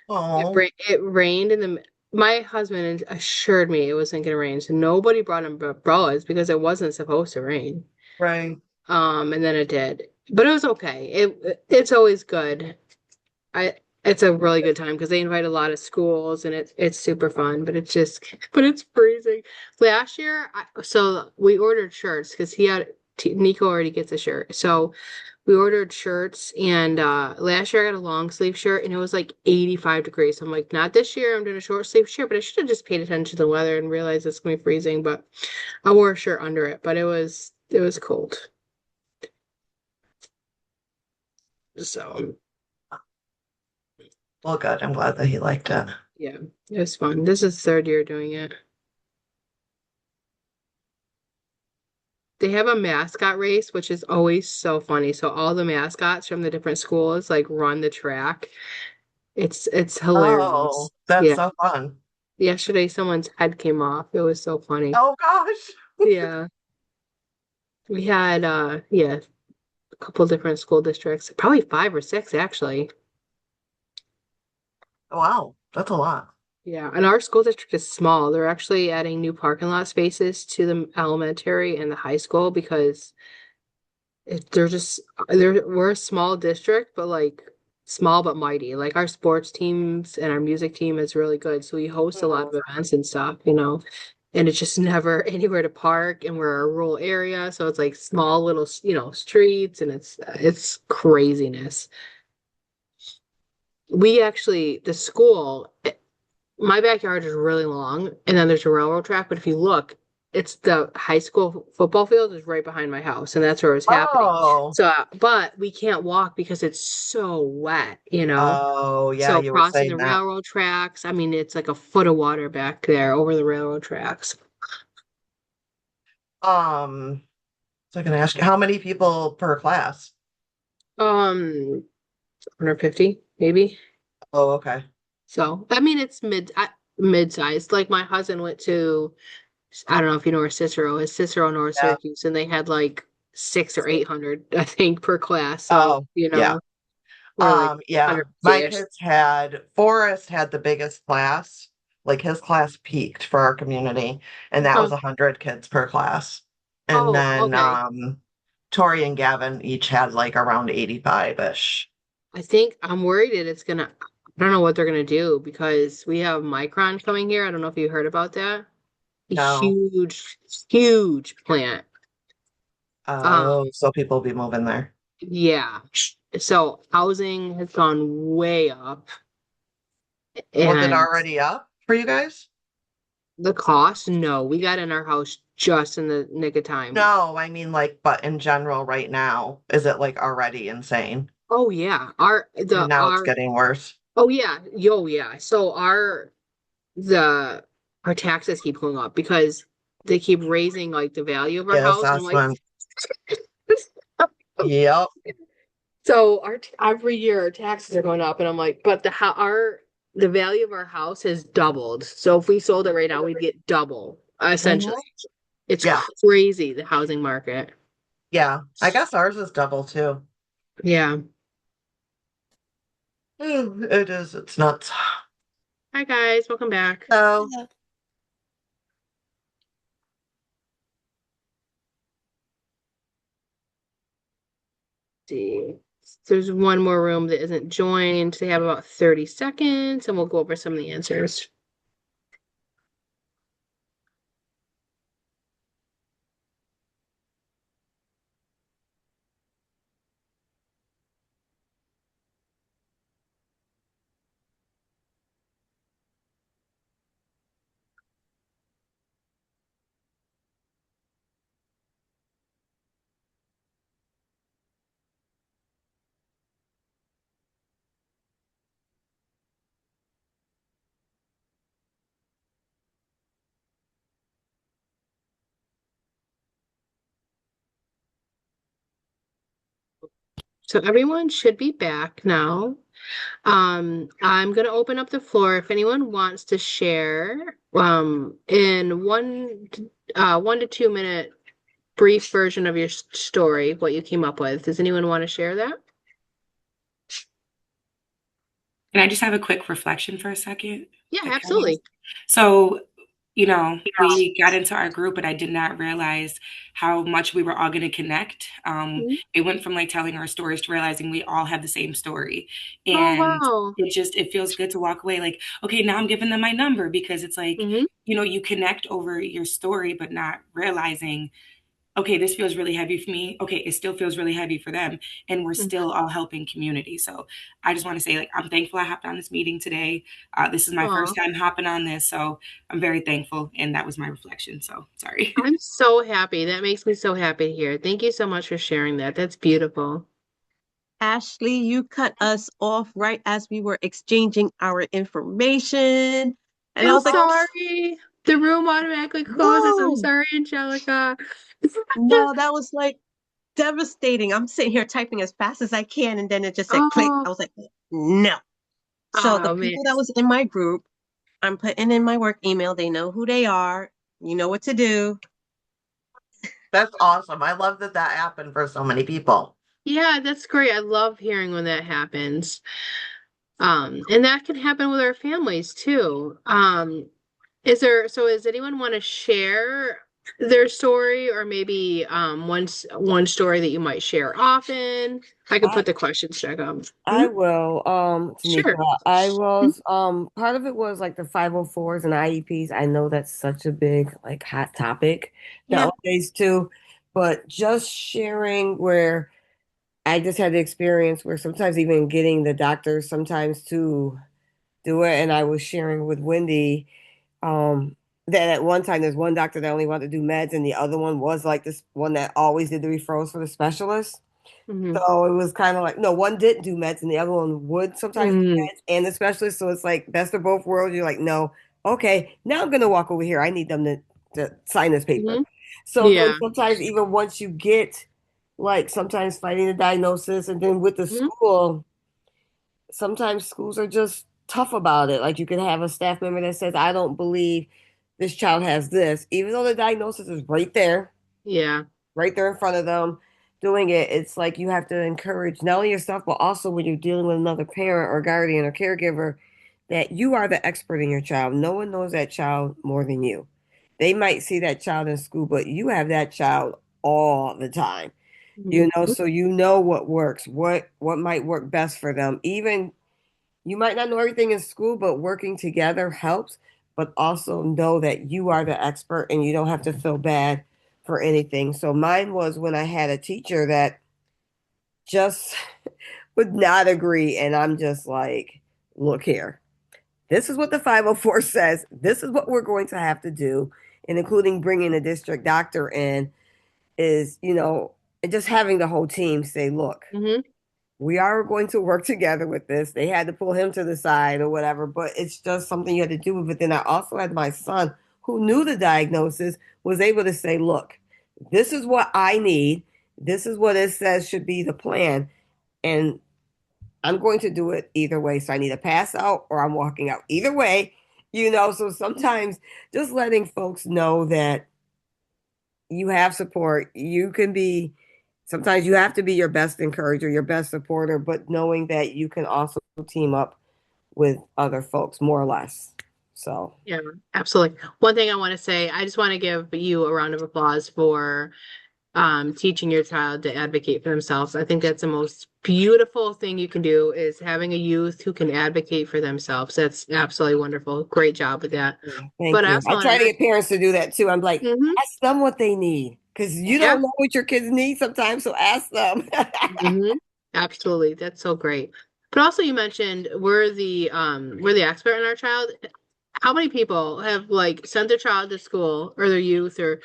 Oh, It rained in my husband assured me it wasn't gonna rain, so nobody brought umbrellas because it wasn't supposed to rain. right. And then it did. But it was okay. It's always good. I it's a really good time because they invite a lot of schools and it's super fun, but it's just but it's freezing. Last year, so we ordered shirts because Nico already gets a shirt. So we ordered shirts and last year I got a long sleeve shirt and it was like 85 degrees. So I'm like, not this year, I'm doing a short sleeve shirt, but I should have just paid attention to the weather and realized it's gonna be freezing, but I wore a shirt under it, but it was cold. So Well, good. I'm glad that he liked it. yeah, it was fun. This is third year doing it. They have a mascot race, which is always so funny. So all the mascots from the different schools like run the track. It's Oh, hilarious. that's Yeah. so fun. Yesterday someone's head came off. It was so funny. Oh gosh. Yeah. We had yeah, a couple different school districts, probably 5 or 6 actually. Wow, that's a lot. Yeah, and our school district is small. They're actually adding new parking lot spaces to the elementary and the high school because They're just we're a small district, but like small but mighty. Like our sports teams and our music team is really good. So we host a lot Mhm. of events and stuff, you know. And it's just never anywhere to park, and we're a rural area, so it's like small little, you know, streets, and it's craziness. We actually, the school, my backyard is really long, and then there's a railroad track, but if you look, it's the high school football field is right behind my house, and that's where it's happening. Oh, So, but we can't walk because it's so wet, you know? oh, yeah, So you were crossing the saying that. railroad tracks, I mean, it's like a foot of water back there over the railroad tracks. So I can ask you, how many people per class? 150 maybe. Oh, okay. So, I mean, it's mid-sized. Like my husband went to, I don't know if you know where Cicero is, Cicero, North Yeah. Syracuse, and they had like six or 800, I think, per class. So, Oh, you yeah. know, we're like Yeah. My 150-ish. kids Forrest had the biggest class. Like his class peaked for our community, and that was Oh, 100 kids per class. And oh, then okay. Tori and Gavin each had like around 85-ish. I think I'm worried that I don't know what they're gonna do because we have Micron coming here. I don't know if you heard about that. A No. huge, huge plant. Um, Oh, so people will be moving there. yeah. So housing has gone way up, Was it and already up for you guys? the cost, no, we got in our house just in the nick of time. No, I mean like, but in general, right now, is it like already insane? Oh yeah, And now it's getting worse. oh yeah, yo yeah. So the our taxes keep going up because they keep raising like the value of our Yeah, house, and I'm like, assessment. Yep. so every year our taxes are going up, and I'm like, but the value of our house has doubled. So if we sold it right now, we'd get double essentially. Hmm. It's Yeah. crazy, the housing market. Yeah. I guess ours is double too. Yeah. It is. It's nuts. Hi guys, welcome back. So, Yeah. See. There's one more room that isn't joined. They have about 30 seconds, and we'll go over some of the answers. So everyone should be back now. I'm gonna open up the floor if anyone wants to share in 1 to 2 minute brief version of your story, what you came up with. Does anyone want to share that? Can I just have a quick reflection for a second, Yeah, if I can? absolutely. So, we got into our group, but I did not realize how much we were all going to connect. Mhm. It went from like telling our stories to realizing we all have the same story. Oh And wow. it feels good to walk away like, okay, now I'm giving them my number because it's like, Hmm. you connect over your story, but not realizing okay, this feels really heavy for me. Okay, it still feels really heavy for them. And we're still all helping community. So I just want to say, like, I'm thankful I hopped on this meeting today. This is my Aw. first time hopping on this. So I'm very thankful. And that was my reflection. So sorry. I'm so happy. That makes me so happy to hear. Thank you so much for sharing that. That's beautiful. Ashley, you cut us off right as we were exchanging our information. And I I'm was like, sorry. The room automatically closes. I'm no, sorry, Angelica. no, that was like devastating. I'm sitting here typing as fast as I can, and then it just said click. Oh, I was like, no. So the oh man. people that was in my group, I'm putting in my work email. They know who they are. You know what to do. that's awesome. I love that that happened for so many people. Yeah, that's great. I love hearing when that happens. And that can happen with our families too. Does anyone want to share their story, or maybe one story that you might share often? I could I put the questions back up. I Mhm. will, Tamika. Sure. I was part of it was like the 504s and IEPs. I know that's such a big like hot topic Yeah. nowadays too, but just sharing where I just had the experience where sometimes even getting the doctors sometimes to do it, and I was sharing with Wendy that at one time there's one doctor that only wanted to do meds, and the other one was like this one that always did the referrals for the specialist. Hmm. So it was kind of like, no, one didn't do meds and the other one would sometimes do Hmm. meds and the specialist. So it's like best of both worlds. You're like, no, okay, now I'm gonna walk over here. I need them to sign this paper. Hmm. So then Yeah. sometimes even once you get like sometimes fighting the diagnosis and then with the Hmm. school, sometimes schools are just tough about it. Like you can have a staff member that says, I don't believe this child has this, even though the diagnosis is Yeah. right there in front of them doing it. It's like you have to encourage not only yourself, but also when you're dealing with another parent or guardian or caregiver, that you are the expert in your child. No one knows that child more than you. They might see that child in school, but you have that child all the time. You know, Hmm. so you know what works, what might work best for them. Even you might not know everything in school, but working together helps. But also know that you are the expert and you don't have to feel bad for anything. So mine was when I had a teacher that just would not agree. And I'm just like, look here. This is what the 504 says. This is what we're going to have to do. And including bringing a district doctor in is, and just having the whole team say, look, Hmm. we are going to work together with this. They had to pull him to the side or whatever, but it's just something you had to do. But then I also had my son who knew the diagnosis was able to say, look, this is what I need. This is what it says should be the plan. And I'm going to do it either way. So I need to pass out or I'm walking out. Either way, so sometimes just letting folks know that you have support. You can be, sometimes you have to be your best encourager, your best supporter, but knowing that you can also team up with other folks, more or less. So, Yeah, absolutely. One thing I want to say, I just want to give you a round of applause for teaching your child to advocate for themselves. I think that's the most beautiful thing you can do is having a youth who can advocate for themselves. That's absolutely wonderful. Great job with that. yeah, But thank I you. also I try want to get parents to do that too. I'm like, to, ask them what they need because you yeah, don't know what your kids need sometimes. So ask them. hmm, absolutely. That's so great. But also you mentioned we're the expert in our child. How many people have like sent their child to school or their youth or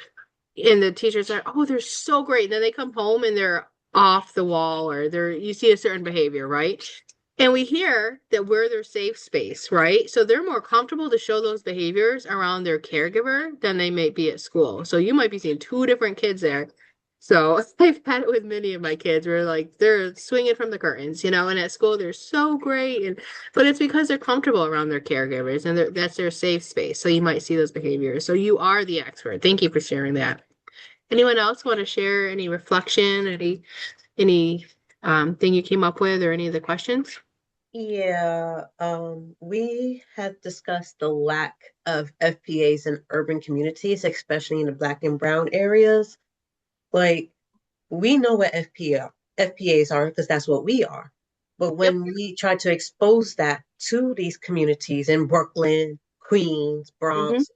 and the teachers are, oh, they're so great. And then they come home and they're off the wall or you see a certain behavior, right? And we hear that we're their safe space, right? So they're more comfortable to show those behaviors around their caregiver than they may be at school. So you might be seeing two different kids there. So I've had it with many of my kids where like they're swinging from the curtains, and at school they're so great, but it's because they're comfortable around their caregivers and that's their safe space. So you might see those behaviors. So you are the expert. Thank you for sharing that. Anyone else want to share any reflection, any thing you came up with or any of the questions? Yeah, we had discussed the lack of FPAs in urban communities, especially in the Black and Brown areas. Like, we know what FPAs are because that's what we are. But Yep. when we try to expose that to these communities in Brooklyn, Queens, Hmm. Bronx,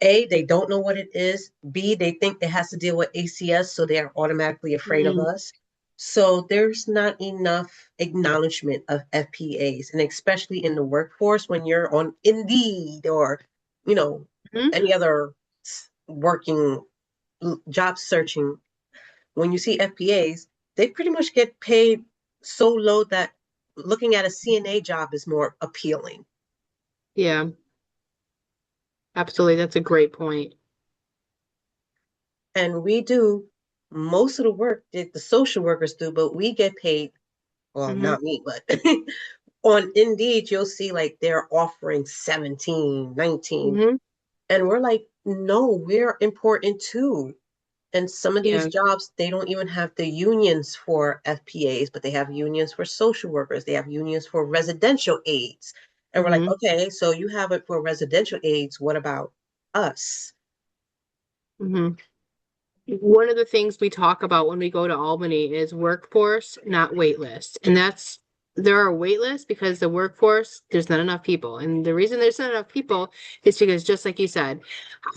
A, they don't know what it is. B, they think it has to deal with ACS, so they are automatically afraid of Hmm. us. So there's not enough acknowledgement of FPAs, and especially in the workforce when you're on Indeed or, you know, any other working job searching. When you see FPAs, they pretty much get paid so low that looking at a CNA job is more appealing. Yeah, absolutely. That's a great point. And we do most of the work that the social workers do, but we get paid, well, Hmm. not me, but on Indeed, you'll see like they're offering 17, 19, Hmm. and we're like, no, we're important too. And some of these Yeah. jobs, they don't even have the unions for FPAs, but they have unions for social workers. They have unions for residential aides. And we're like, Hmm. okay, so you have it for residential aides. What about us? hmm One of the things we talk about when we go to Albany is workforce, not wait list. And there are wait lists because the workforce, there's not enough people. And the reason there's not enough people is because, just like you said,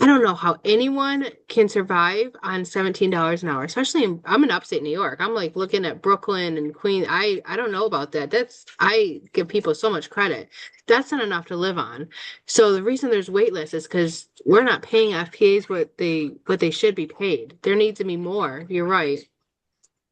I don't know how anyone can survive on $17 an hour, especially I'm in upstate New York. I'm like looking at Brooklyn and Queens. I don't know about that. I give people so much credit. That's not enough to live on. So the reason there's wait lists is because we're not paying FPAs what they should be paid. There needs to be more. You're right.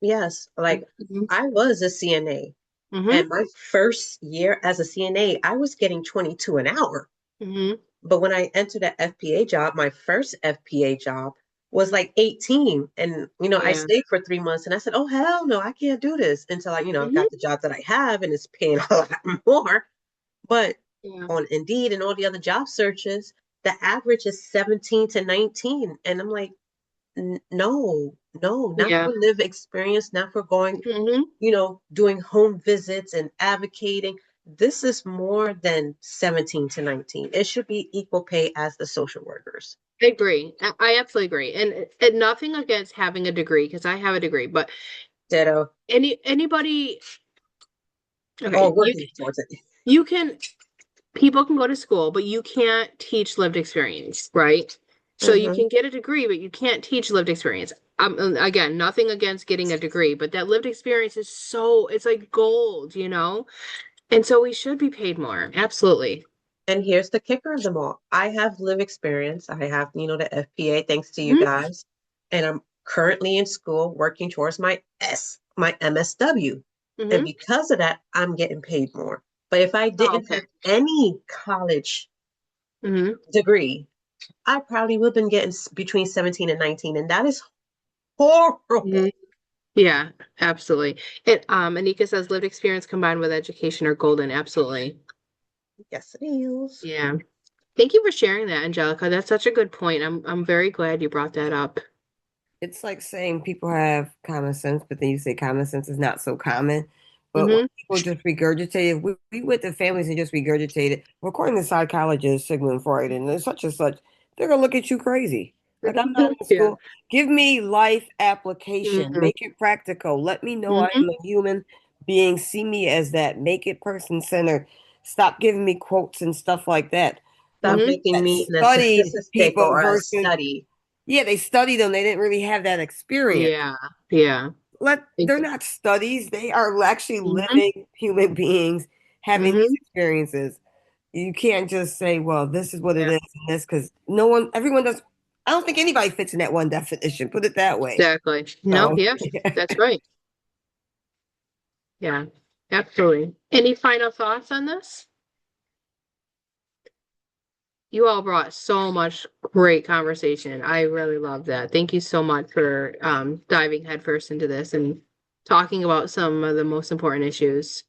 Yes, like Mm-hmm. I was a CNA, Mm-hmm. and my first year as a CNA, I was getting 22 an hour. Mm-hmm. But when I entered an FPA job, my first FPA job was like 18. And, I Yeah. stayed for 3 months and I said, oh, hell no, I can't do this until I, Mm-hmm. got the job that I have and it's paying a lot more. But Yeah. on Indeed and all the other job searches, the average is 17 to 19. And I'm like, no, no, not Yeah. for live experience, not for going, Mm-hmm. doing home visits and advocating. This is more than 17 to 19. It should be equal pay as the social workers. I agree. I absolutely agree. And nothing against having a degree because I have a degree, but Ditto. anybody, Or okay, working towards it. you can people can go to school, but you can't teach lived experience, right? So you Mm-hmm. can get a degree, but you can't teach lived experience. Again, nothing against getting a degree, but that lived experience is it's like gold. And so we should be paid more. Absolutely. And here's the kicker of them all. I have live experience. I have, the FPA, thanks to you hmm guys. And I'm currently in school working towards my MSW. And hmm because of that, I'm getting paid more. But if I Oh, didn't okay. have any college hmm degree, I probably would have been getting between 17 and 19. And that is horrible. hmm Yeah, absolutely. Anika says lived experience combined with education are golden. Absolutely. Yes, it is. Yeah. Thank you for sharing that, Angelica. That's such a good point. I'm very glad you brought that up. It's like saying people have common sense, but then you say common sense is not so common. But when hmm people just regurgitate it, we went to families and just regurgitate it. Well, according to psychologists, Sigmund Freud, and such and such, they're gonna look at you crazy. Like I'm not in Yeah. school. Give me life application. hmm Make it practical. Let me know I hmm am a human being. See me as that. Make it person centered. Stop giving me quotes and stuff like that. Stop But hmm making that me a studied statistic people or a versus study. yeah, they studied them. They didn't really have that experience. Yeah. Yeah. They're not studies. They are actually hmm living human beings having these hmm experiences. You can't just say, well, this is what it Yeah. is and this because everyone does. I don't think anybody fits in that one definition. Put it that way. Exactly. No, So yeah, that's right. Yeah, absolutely. Any final thoughts on this? You all brought so much great conversation. I really love that. Thank you so much for diving headfirst into this and talking about some of the most important issues.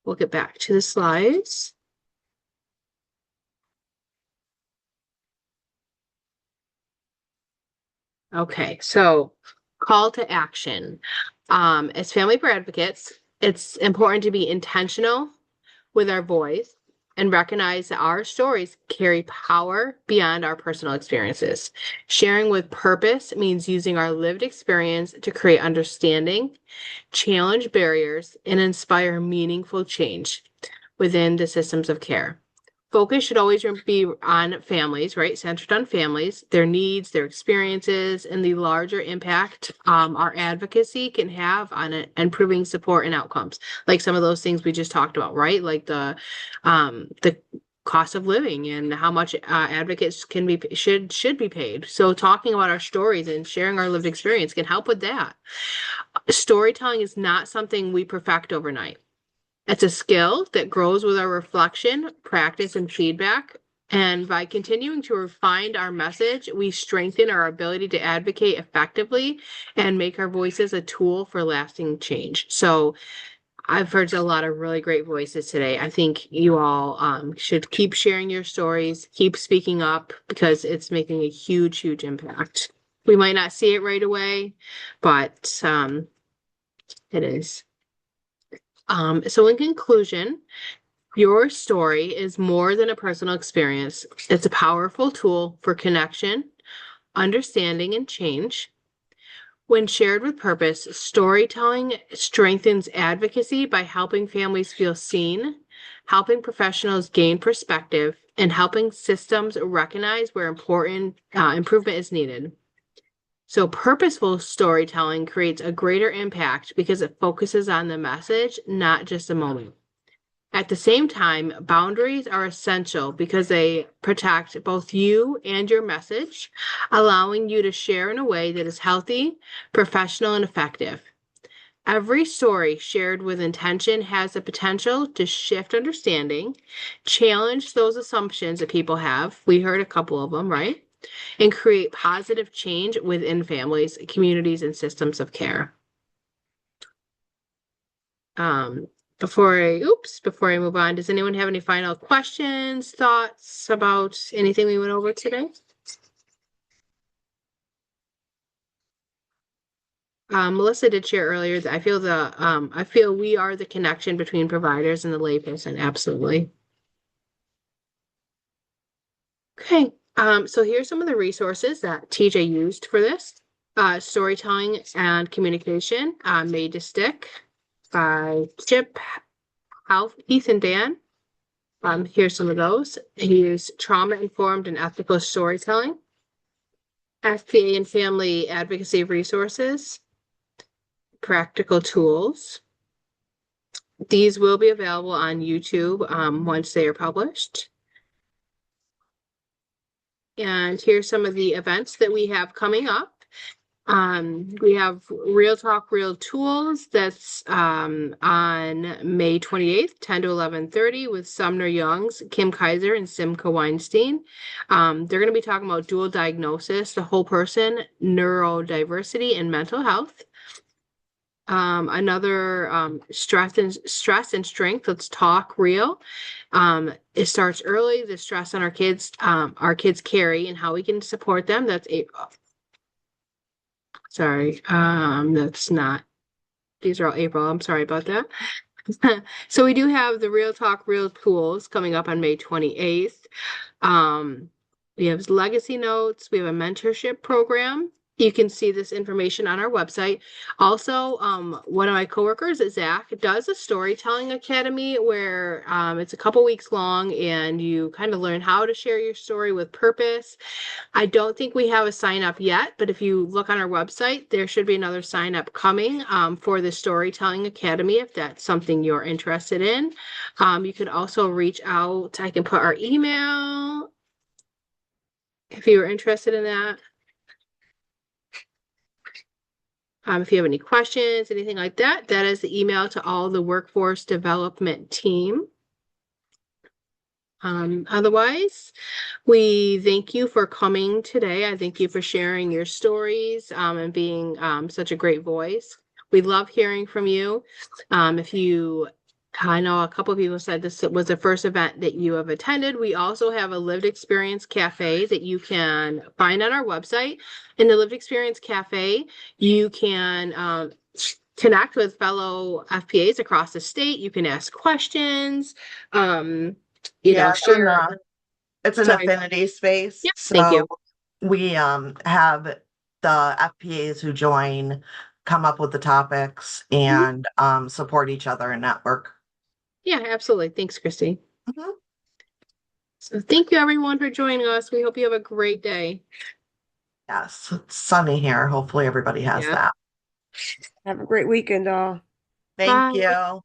We'll get back to the slides. Okay, so call to action. As family care advocates, it's important to be intentional with our voice and recognize that our stories carry power beyond our personal experiences. Sharing with purpose means using our lived experience to create understanding, challenge barriers, and inspire meaningful change within the systems of care. Focus should always be on families, right? Centered on families, their needs, their experiences, and the larger impact our advocacy can have on it, improving support and outcomes. Like some of those things we just talked about, right? Like the cost of living and how much advocates can be should be paid. So talking about our stories and sharing our lived experience can help with that. Storytelling is not something we perfect overnight. It's a skill that grows with our reflection, practice, and feedback. And by continuing to refine our message, we strengthen our ability to advocate effectively and make our voices a tool for lasting change. So I've heard a lot of really great voices today. I think you all should keep sharing your stories, keep speaking up because it's making a huge, huge impact. We might not see it right away, but it is. So in conclusion, your story is more than a personal experience. It's a powerful tool for connection, understanding, and change. When shared with purpose, storytelling strengthens advocacy by helping families feel seen, helping professionals gain perspective, and helping systems recognize where important improvement is needed. So, purposeful storytelling creates a greater impact because it focuses on the message, not just the moment. At the same time, boundaries are essential because they protect both you and your message, allowing you to share in a way that is healthy, professional, and effective. Every story shared with intention has the potential to shift understanding, challenge those assumptions that people have. We heard a couple of them, right? And create positive change within families, communities, and systems of care. Um, before I move on, does anyone have any final questions, thoughts about anything we went over today? Melissa did share earlier that I feel we are the connection between providers and the layperson. Absolutely. Okay. So here's some of the resources that TJ used for this. Storytelling and Communication, Made to Stick by Chip, Heath, and Dan. Here's some of those. He used Trauma-Informed and Ethical Storytelling, FPA and Family Advocacy Resources, Practical Tools. These will be available on YouTube once they are published. And here's some of the events that we have coming up. We have Real Talk, Real Tools. That's on May 28th, 10 to 11:30 with Sumner Youngs, Kim Kaiser, and Simca Weinstein. They're going to be talking about dual diagnosis, the whole person, neurodiversity, and mental health. Another stress and strength. Let's talk real. It starts early. The stress on our kids carry and how we can support them. That's April. Sorry, that's not. These are all April. I'm sorry about that. So we do have the Real Talk, Real Tools coming up on May 28th. We have legacy notes. We have a mentorship program. You can see this information on our website. Also, one of my coworkers, Zach, does a storytelling academy where it's a couple weeks long and you kind of learn how to share your story with purpose. I don't think we have a sign up yet, but if you look on our website, there should be another sign up coming for the Storytelling Academy if that's something you're interested in. You could also reach out. I can put our email if you're interested in that. If you have any questions, anything like that, that is the email to all the workforce development team. Otherwise, we thank you for coming today. I thank you for sharing your stories and being such a great voice. We love hearing from you. I know a couple of people said this was the first event that you have attended. We also have a lived experience cafe that you can find on our website. In the lived experience cafe, you can connect with fellow FPAs across the state. You can ask questions. Share. It's an Sorry. affinity space. Yep. So Thank you. we have the FPAs who join come up with the topics and support each other and network. Yeah, absolutely. Thanks, Christy. Mm-hmm. So thank you everyone for joining us. We hope you have a great day. Yes, it's sunny here. Hopefully everybody has that. Have a great weekend, all. Thank Bye. you.